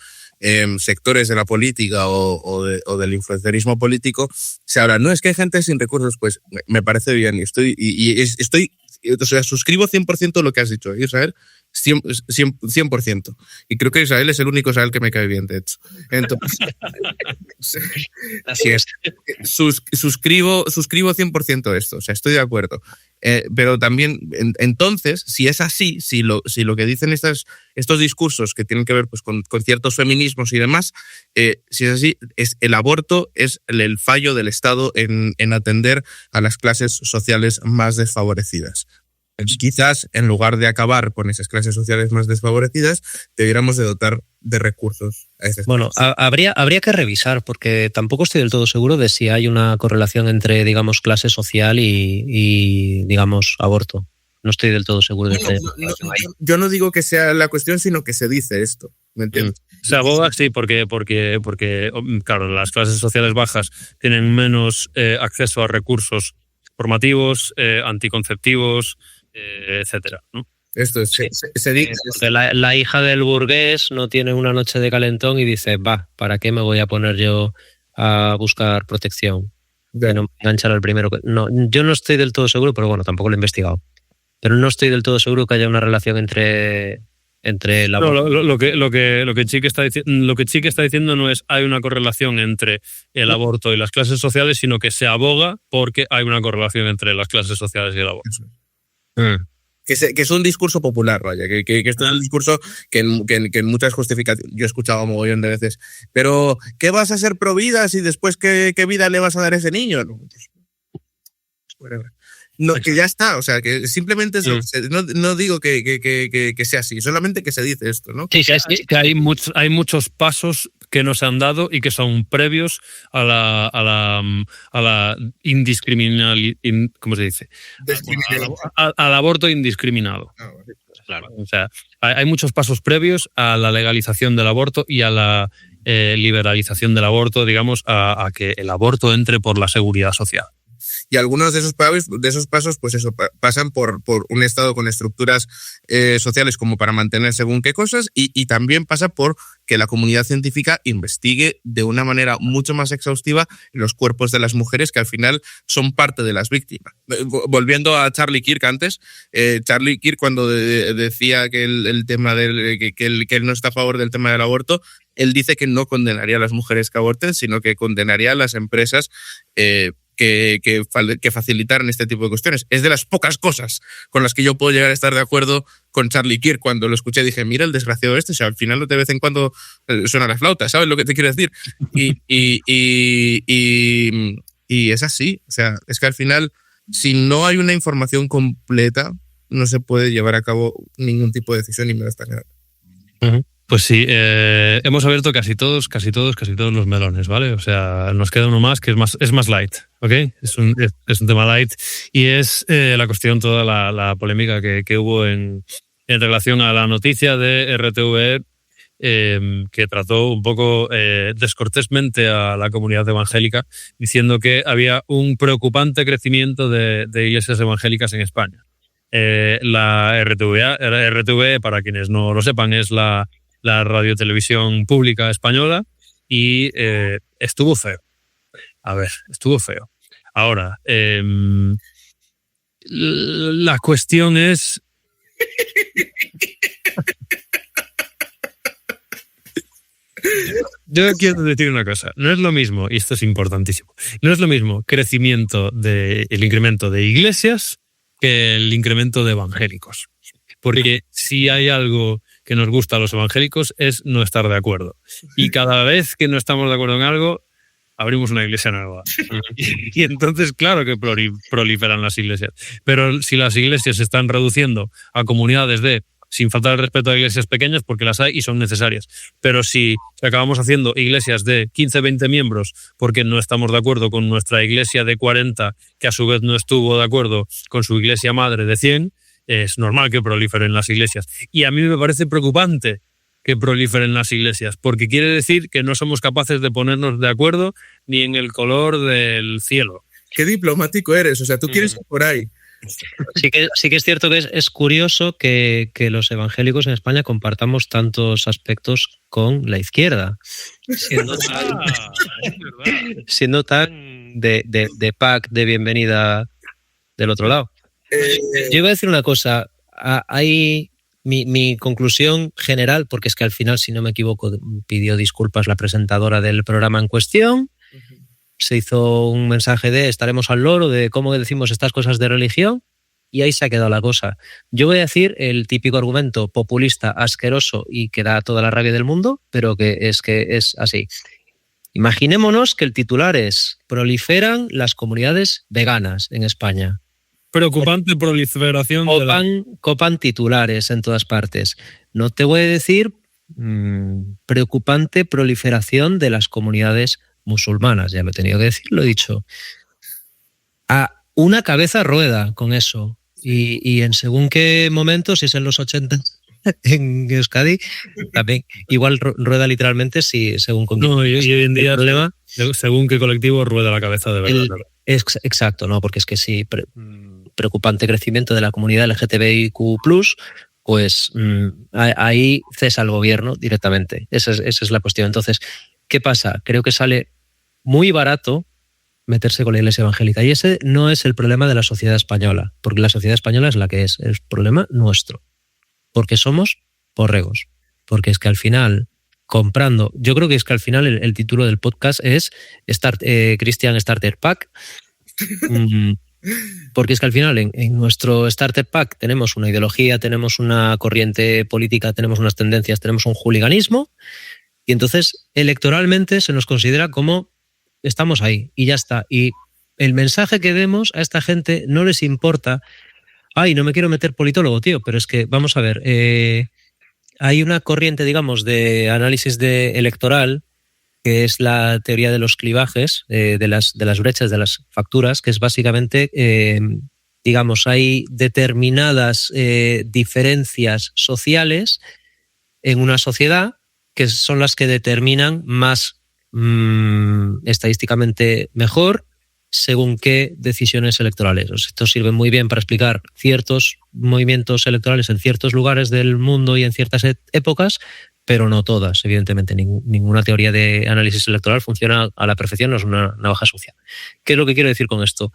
sectores de la política o del influencerismo político, se habla, no, es que hay gente sin recursos, pues me parece bien. Y estoy o sea, suscribo 100% lo que has dicho, Israel, 100%. Y creo que Israel es el único Israel que me cae bien, de hecho. Entonces, así es. Suscribo 100% esto, o sea, estoy de acuerdo. Pero también, entonces, si es así, si lo que dicen estos discursos que tienen que ver pues, con ciertos feminismos y demás, si es así, el aborto es el fallo del Estado en atender a las clases sociales más desfavorecidas. Quizás, en lugar de acabar con esas clases sociales más desfavorecidas, debiéramos de dotar de recursos a esas clases. Habría que revisar, porque tampoco estoy del todo seguro de si hay una correlación entre, digamos, clase social y digamos, aborto. No estoy del todo seguro de que yo no digo que sea la cuestión, sino que se dice esto. ¿Me entiendes? Se aboga, sí, porque claro, las clases sociales bajas tienen menos acceso a recursos formativos, anticonceptivos, etcétera, ¿no? Esto es, sí. Se dice, la hija del burgués no tiene una noche de calentón y dice, ¿para qué me voy a poner yo a buscar protección? Que no me enganchar al primero. No, yo no estoy del todo seguro, pero bueno, tampoco lo he investigado. Pero no estoy del todo seguro que haya una relación entre la... No, lo que Chiqui está diciendo no es hay una correlación entre el aborto y las clases sociales, sino que se aboga porque hay una correlación entre las clases sociales y el aborto. Que es un discurso popular, vaya, que es un discurso que en muchas justificaciones, yo he escuchado mogollón de veces, pero ¿qué vas a ser pro vida si después qué vida le vas a dar a ese niño? No, que ya está, o sea, que simplemente no digo que sea así, solamente que se dice esto, ¿no? Sí, que hay muchos pasos que no se han dado y que son previos a la indiscriminal, ¿cómo se dice? Al aborto indiscriminado. Claro, o sea, hay muchos pasos previos a la legalización del aborto y a la liberalización del aborto, digamos, a que el aborto entre por la seguridad social. Y algunos de esos pasos, pues eso, pasan por un Estado con estructuras sociales como para mantener según qué cosas y también pasa por que la comunidad científica investigue de una manera mucho más exhaustiva los cuerpos de las mujeres que al final son parte de las víctimas. Volviendo a Charlie Kirk antes, Charlie Kirk cuando decía que el tema que él no está a favor del tema del aborto, él dice que no condenaría a las mujeres que aborten, sino que condenaría a las empresas que facilitaran este tipo de cuestiones. Es de las pocas cosas con las que yo puedo llegar a estar de acuerdo con Charlie Kirk. Cuando lo escuché dije, mira el desgraciado o sea, al final de vez en cuando suena la flauta, ¿sabes lo que te quiero decir? Y es así, o sea, es que al final, si no hay una información completa, no se puede llevar a cabo ningún tipo de decisión y me lo está quedando. Uh-huh. Pues sí, hemos abierto casi todos los melones, ¿vale? O sea, nos queda uno más que es más light, ¿ok? Es un tema light y es la cuestión, toda la polémica que hubo en relación a la noticia de RTV que trató un poco descortésmente a la comunidad evangélica, diciendo que había un preocupante crecimiento de iglesias evangélicas en España. La RTV, para quienes no lo sepan, es la radiotelevisión pública española y estuvo feo. A ver, estuvo feo. Ahora, la cuestión es... Yo quiero decir una cosa, no es lo mismo, y esto es importantísimo, no es lo mismo el incremento de iglesias que el incremento de evangélicos. Porque si hay algo que nos gusta a los evangélicos es no estar de acuerdo. Y cada vez que no estamos de acuerdo en algo, abrimos una iglesia nueva. Y entonces, claro que proliferan las iglesias. Pero si las iglesias se están reduciendo a comunidades de sin faltar el respeto a iglesias pequeñas, porque las hay y son necesarias. Pero si acabamos haciendo iglesias de 15, 20 miembros porque no estamos de acuerdo con nuestra iglesia de 40, que a su vez no estuvo de acuerdo con su iglesia madre de 100, es normal que proliferen las iglesias. Y a mí me parece preocupante que proliferen las iglesias, porque quiere decir que no somos capaces de ponernos de acuerdo ni en el color del cielo. Qué diplomático eres, o sea, tú quieres ir por ahí. Sí que es cierto que es curioso que los evangélicos en España compartamos tantos aspectos con la izquierda, siendo tan de pack de bienvenida del otro lado. Yo iba a decir una cosa, hay mi conclusión general, porque es que al final, si no me equivoco, pidió disculpas la presentadora del programa en cuestión. Se hizo un mensaje de estaremos al loro de cómo decimos estas cosas de religión y ahí se ha quedado la cosa. Yo voy a decir el típico argumento populista, asqueroso y que da toda la rabia del mundo, pero que es así. Imaginémonos que el titular es proliferan las comunidades veganas en España. Preocupante proliferación. Copan titulares en todas partes. No te voy a decir preocupante proliferación de las comunidades musulmanas, ya lo he tenido que decir, lo he dicho. A una cabeza rueda con eso. Y en según qué momentos, si es en los 80 en Euskadi, también igual rueda literalmente si según con no, y hoy en día problema, según qué colectivo rueda la cabeza de verdad. Exacto, no, porque es que sí, preocupante crecimiento de la comunidad LGTBIQ+, pues ahí cesa el gobierno directamente. Esa es la cuestión. Entonces, ¿qué pasa? Creo que sale muy barato meterse con la iglesia evangélica. Y ese no es el problema de la sociedad española, porque la sociedad española es la que es. El problema nuestro. Porque somos borregos. Porque es que al final, comprando... Yo creo que es que al final el título del podcast es Christian Starter Pack. Porque es que al final en nuestro Starter Pack tenemos una ideología, tenemos una corriente política, tenemos unas tendencias, tenemos un hooliganismo y entonces electoralmente se nos considera como estamos ahí y ya está. Y el mensaje que demos a esta gente no les importa. Ay, no me quiero meter politólogo, tío, pero es que vamos a ver, hay una corriente, digamos, de análisis electoral que es la teoría de los clivajes, de las brechas, de las facturas, que es básicamente, digamos, hay determinadas diferencias sociales en una sociedad que son las que determinan más estadísticamente mejor según qué decisiones electorales. Esto sirve muy bien para explicar ciertos movimientos electorales en ciertos lugares del mundo y en ciertas épocas, pero no todas. Evidentemente, ninguna teoría de análisis electoral funciona a la perfección, no es una navaja sucia. ¿Qué es lo que quiero decir con esto?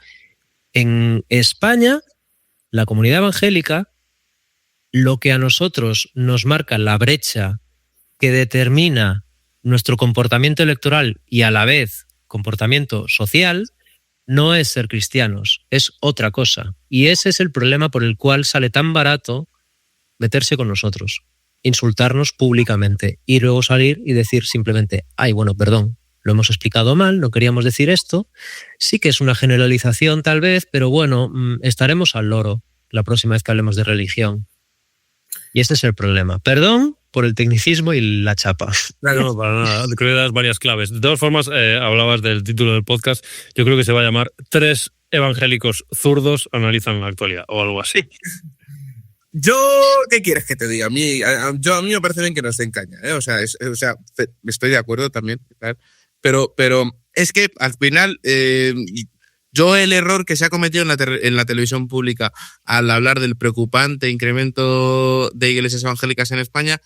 En España, la comunidad evangélica, lo que a nosotros nos marca la brecha que determina nuestro comportamiento electoral y a la vez comportamiento social, no es ser cristianos, es otra cosa. Y ese es el problema por el cual sale tan barato meterse con nosotros. Insultarnos públicamente y luego salir y decir simplemente, ay, bueno, perdón, lo hemos explicado mal, no queríamos decir esto, sí que es una generalización tal vez, pero bueno, estaremos al loro la próxima vez que hablemos de religión. Y este es el problema. Perdón por el tecnicismo y la chapa. No, para nada, creo que das varias claves. De todas formas, hablabas del título del podcast, yo creo que se va a llamar 3 evangélicos zurdos analizan la actualidad o algo así. ¿Qué quieres que te diga? A mí me parece bien que nos den caña, ¿eh? O sea, estoy de acuerdo también, pero es que al final yo el error que se ha cometido en la televisión pública al hablar del preocupante incremento de iglesias evangélicas en España,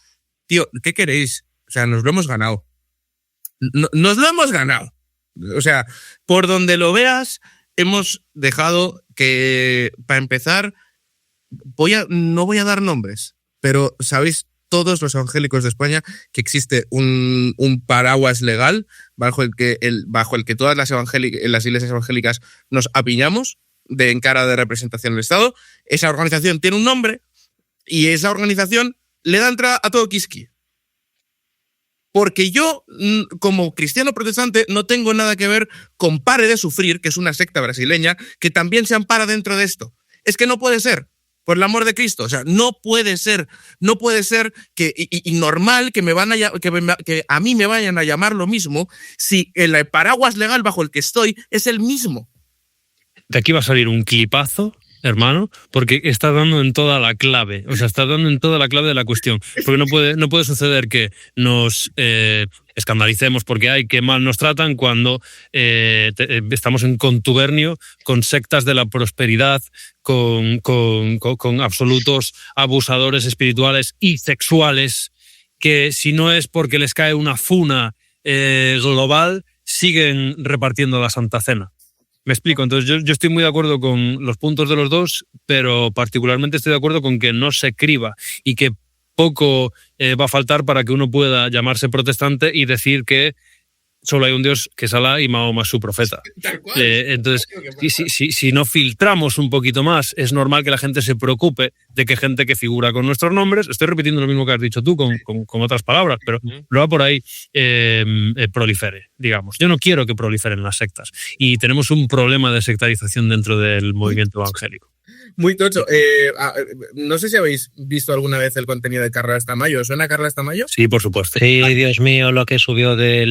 tío, ¿qué queréis? O sea, nos lo hemos ganado. Nos lo hemos ganado. O sea, por donde lo veas, hemos dejado que, para empezar, no voy a dar nombres, pero sabéis todos los evangélicos de España que existe un paraguas legal bajo el que todas las iglesias evangélicas nos apiñamos en cara de representación del Estado. Esa organización tiene un nombre y esa organización le da entrada a todo quisqui. Porque yo, como cristiano protestante, no tengo nada que ver con Pare de Sufrir, que es una secta brasileña que también se ampara dentro de esto. Es que no puede ser. por el amor de Cristo. O sea, no puede ser que, y normal que que a mí me vayan a llamar lo mismo si el paraguas legal bajo el que estoy es el mismo. De aquí va a salir un clipazo, hermano, porque está dando en toda la clave. O sea, está dando en toda la clave de la cuestión. Porque no puede suceder que nos escandalicemos porque hay que mal nos tratan cuando estamos en contubernio con sectas de la prosperidad, con absolutos abusadores espirituales y sexuales, que si no es porque les cae una funa global, siguen repartiendo la Santa Cena. Me explico, entonces yo estoy muy de acuerdo con los puntos de los dos, pero particularmente estoy de acuerdo con que no se criba y que poco va a faltar para que uno pueda llamarse protestante y decir que solo hay un Dios que es Alá y Mahoma es su profeta. Entonces, si no filtramos un poquito más, es normal que la gente se preocupe de que gente que figura con nuestros nombres, estoy repitiendo lo mismo que has dicho tú con otras palabras, pero lo va por ahí, prolifere, digamos. Yo no quiero que proliferen las sectas y tenemos un problema de sectarización dentro del movimiento evangélico. Muy tocho. No sé si habéis visto alguna vez el contenido de Carla Estamayo. ¿Suena Carla Estamayo? Sí, por supuesto. Sí, Dios mío, lo que subió de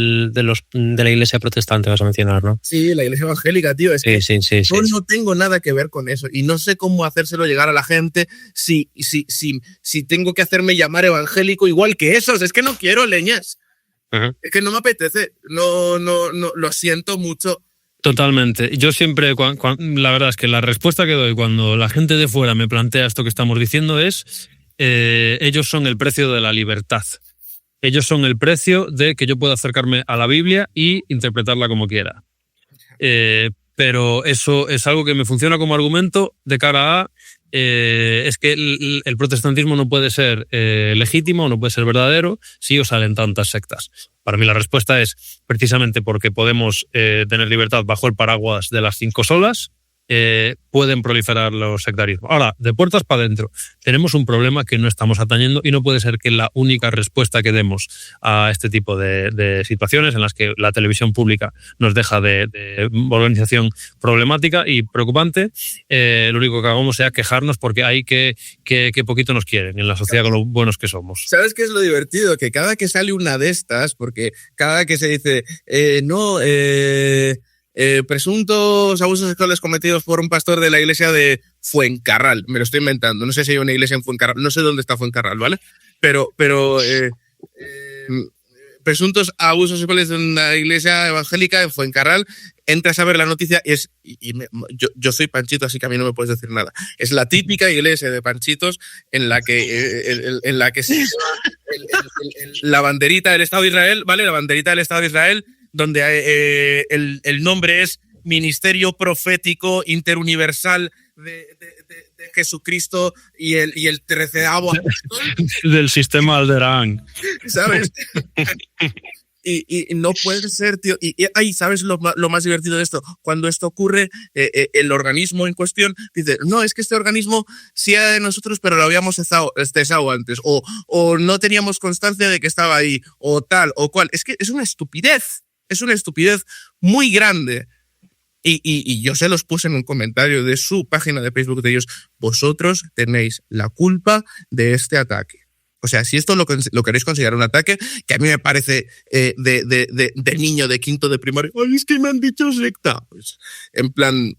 la iglesia protestante, vas a mencionar, ¿no? Sí, la iglesia evangélica, tío. Es que sí. yo no tengo nada que ver con eso y no sé cómo hacérselo llegar a la gente si tengo que hacerme llamar evangélico igual que esos. Es que no quiero, leñas. Ajá. Es que no me apetece. No, lo siento mucho. Totalmente. Yo siempre, la verdad es que la respuesta que doy cuando la gente de fuera me plantea esto que estamos diciendo es ellos son el precio de la libertad. Ellos son el precio de que yo pueda acercarme a la Biblia y interpretarla como quiera. Pero eso es algo que me funciona como argumento de cara a es que el protestantismo no puede ser legítimo, no puede ser verdadero si os salen tantas sectas. Para mí la respuesta es precisamente porque podemos tener libertad bajo el paraguas de las 5 solas, pueden proliferar los sectarismos. Ahora, de puertas para adentro, tenemos un problema que no estamos atañendo y no puede ser que la única respuesta que demos a este tipo de situaciones en las que la televisión pública nos deja de organización problemática y preocupante, lo único que hagamos sea quejarnos porque hay que poquito nos quieren en la sociedad con lo buenos que somos. ¿Sabes qué es lo divertido? Que cada que sale una de estas, porque cada que se dice presuntos abusos sexuales cometidos por un pastor de la iglesia de Fuencarral. Me lo estoy inventando. No sé si hay una iglesia en Fuencarral. No sé dónde está Fuencarral, ¿vale? Pero presuntos abusos sexuales de una iglesia evangélica en Fuencarral. Entras a ver la noticia y yo soy Panchito, así que a mí no me puedes decir nada. Es la típica iglesia de Panchitos en la que se la banderita del Estado de Israel, ¿vale? La banderita del Estado de Israel, donde el nombre es Ministerio Profético Interuniversal de Jesucristo y el 13º del sistema Alderaan, ¿sabes? Y no puede ser, tío. Y ahí, ¿sabes lo más divertido de esto? Cuando esto ocurre, el organismo en cuestión dice, no, es que este organismo sí era de nosotros, pero lo habíamos cesado antes, o no teníamos constancia de que estaba ahí, o tal, o cual. Es que es una estupidez muy grande. Y yo se los puse en un comentario de su página de Facebook de ellos, vosotros tenéis la culpa de este ataque. O sea, si esto lo queréis considerar un ataque, que a mí me parece de niño de quinto de primaria, ¡ay, es que me han dicho secta! Pues, en plan,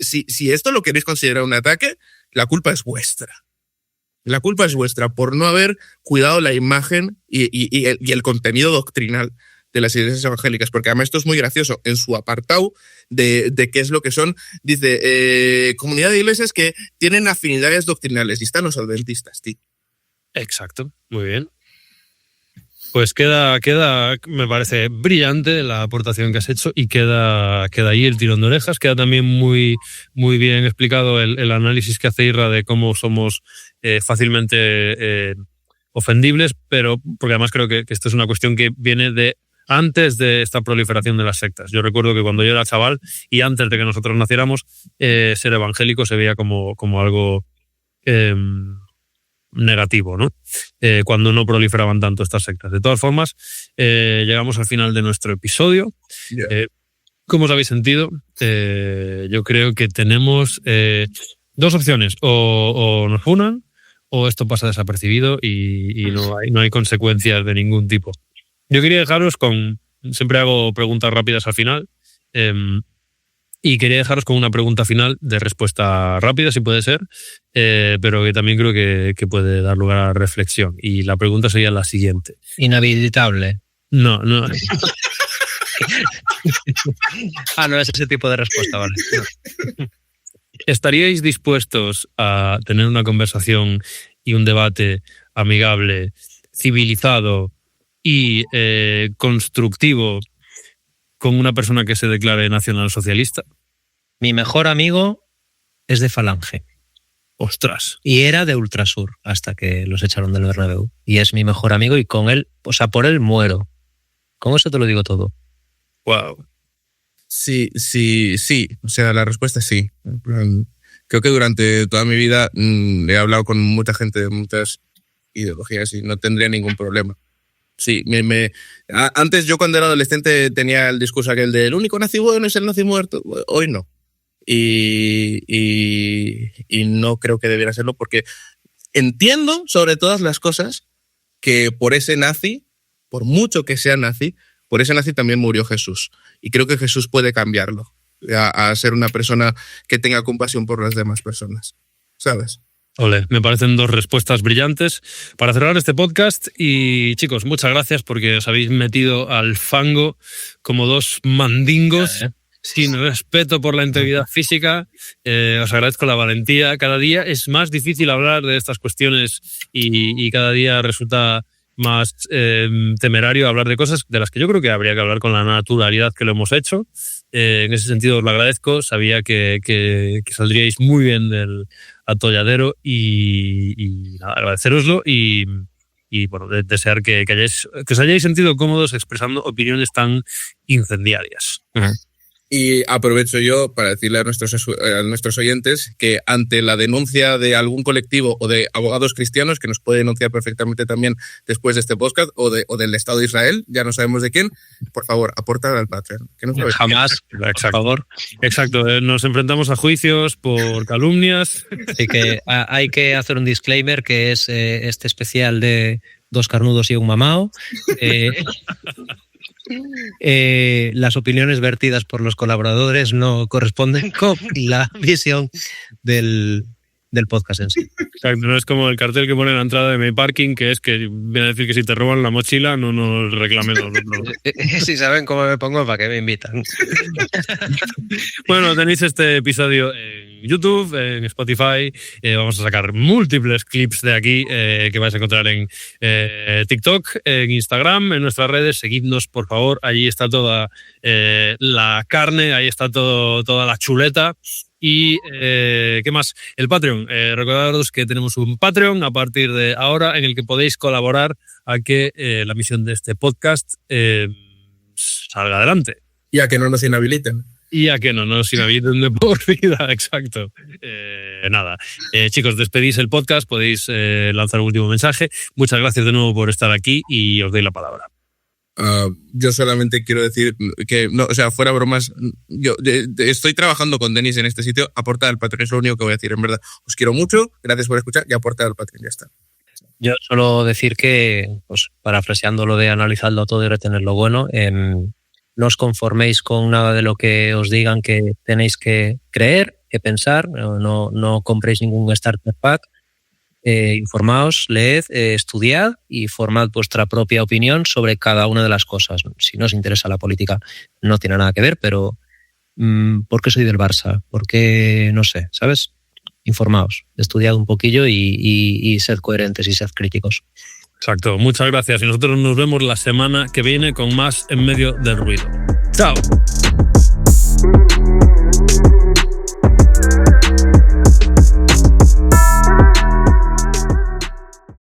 si esto lo queréis considerar un ataque, la culpa es vuestra. La culpa es vuestra por no haber cuidado la imagen y el contenido doctrinal de las iglesias evangélicas, porque además esto es muy gracioso. En su apartado de qué es lo que son, dice, comunidad de iglesias que tienen afinidades doctrinales, y están los adventistas, tío. Exacto, muy bien. Pues queda, me parece brillante la aportación que has hecho y queda ahí el tirón de orejas. Queda también muy, muy bien explicado el análisis que hace Irra de cómo somos fácilmente ofendibles, pero porque además creo que esto es una cuestión que viene de antes de esta proliferación de las sectas. Yo recuerdo que cuando yo era chaval y antes de que nosotros naciéramos, ser evangélico se veía como algo negativo, ¿no? Cuando no proliferaban tanto estas sectas. De todas formas, llegamos al final de nuestro episodio. Yeah. ¿Cómo os habéis sentido? Yo creo que tenemos Dos opciones, o nos funan o esto pasa desapercibido y no hay consecuencias de ningún tipo. Yo quería dejaros siempre hago preguntas rápidas al final, y quería dejaros con una pregunta final de respuesta rápida, si puede ser, pero que también creo que puede dar lugar a reflexión. Y la pregunta sería la siguiente. Inhabilitable. No. No es ese tipo de respuesta, vale. No. ¿Estaríais dispuestos a tener una conversación y un debate amigable, civilizado y constructivo con una persona que se declare nacionalsocialista? Mi mejor amigo es de Falange. ¡Ostras! Y era de Ultrasur hasta que los echaron del Bernabéu. Y es mi mejor amigo y con él, o sea, por él muero. Con eso te lo digo todo. ¡Wow! Sí. O sea, la respuesta es sí. Creo que durante toda mi vida he hablado con mucha gente de muchas ideologías y no tendría ningún problema. Sí, antes yo cuando era adolescente tenía el discurso aquel de el único nazi bueno es el nazi muerto. Hoy no. Y no creo que debiera serlo porque entiendo sobre todas las cosas que por ese nazi, por mucho que sea nazi, por ese nazi también murió Jesús. Y creo que Jesús puede cambiarlo a ser una persona que tenga compasión por las demás personas. ¿Sabes? Ole, me parecen dos respuestas brillantes para cerrar este podcast. Y chicos, muchas gracias porque os habéis metido al fango como dos mandingos sin respeto por la integridad física. Os agradezco la valentía. Cada día es más difícil hablar de estas cuestiones y cada día resulta más temerario hablar de cosas de las que yo creo que habría que hablar con la naturalidad que lo hemos hecho. En ese sentido os lo agradezco. Sabía que saldríais muy bien del atolladero y nada, agradeceroslo y bueno, desear que os hayáis sentido cómodos expresando opiniones tan incendiarias. Y aprovecho yo para decirle a nuestros oyentes que ante la denuncia de algún colectivo o de abogados cristianos, que nos puede denunciar perfectamente también después de este podcast, o del Estado de Israel, ya no sabemos de quién, por favor, aportad al Patreon. Que no jamás, por favor. Exacto, nos enfrentamos a juicios por calumnias. Así que hay que hacer un disclaimer que es este especial de dos carnudos y un mamao. Las opiniones vertidas por los colaboradores no corresponden con la visión del podcast en sí. Exacto, no es como el cartel que pone en la entrada de mi parking, que es que viene a decir que si te roban la mochila no nos reclamen nosotros. Si saben cómo me pongo, ¿para qué me invitan? Bueno, tenéis este episodio en YouTube, en Spotify. Vamos a sacar múltiples clips de aquí que vais a encontrar en TikTok, en Instagram, en nuestras redes. Seguidnos, por favor. Allí está toda la carne, ahí está toda la chuleta. Y ¿qué más? El Patreon. Recordaros que tenemos un Patreon a partir de ahora en el que podéis colaborar a que la misión de este podcast salga adelante. Y a que no nos inhabiliten. Y a que no nos inhabiliten de por vida, exacto. Nada. Chicos, despedís el podcast, podéis lanzar un último mensaje. Muchas gracias de nuevo por estar aquí y os doy la palabra. Yo solamente quiero decir que, no, o sea, fuera bromas, yo estoy trabajando con Denis en este sitio, aporta al Patreon, es lo único que voy a decir, en verdad. Os quiero mucho, gracias por escuchar y aporta al Patreon, ya está. Yo solo decir que, pues, parafraseando lo de analizarlo todo y retener lo bueno, no os conforméis con nada de lo que os digan que tenéis que creer, que pensar, no compréis ningún starter pack. Informaos, leed, estudiad y formad vuestra propia opinión sobre cada una de las cosas. Si no os interesa la política, no tiene nada que ver, pero ¿por qué soy del Barça? ¿Por qué? No sé, ¿sabes? Informaos, estudiad un poquillo y sed coherentes y sed críticos. Exacto, muchas gracias y nosotros nos vemos la semana que viene con más En Medio del Ruido. ¡Chao!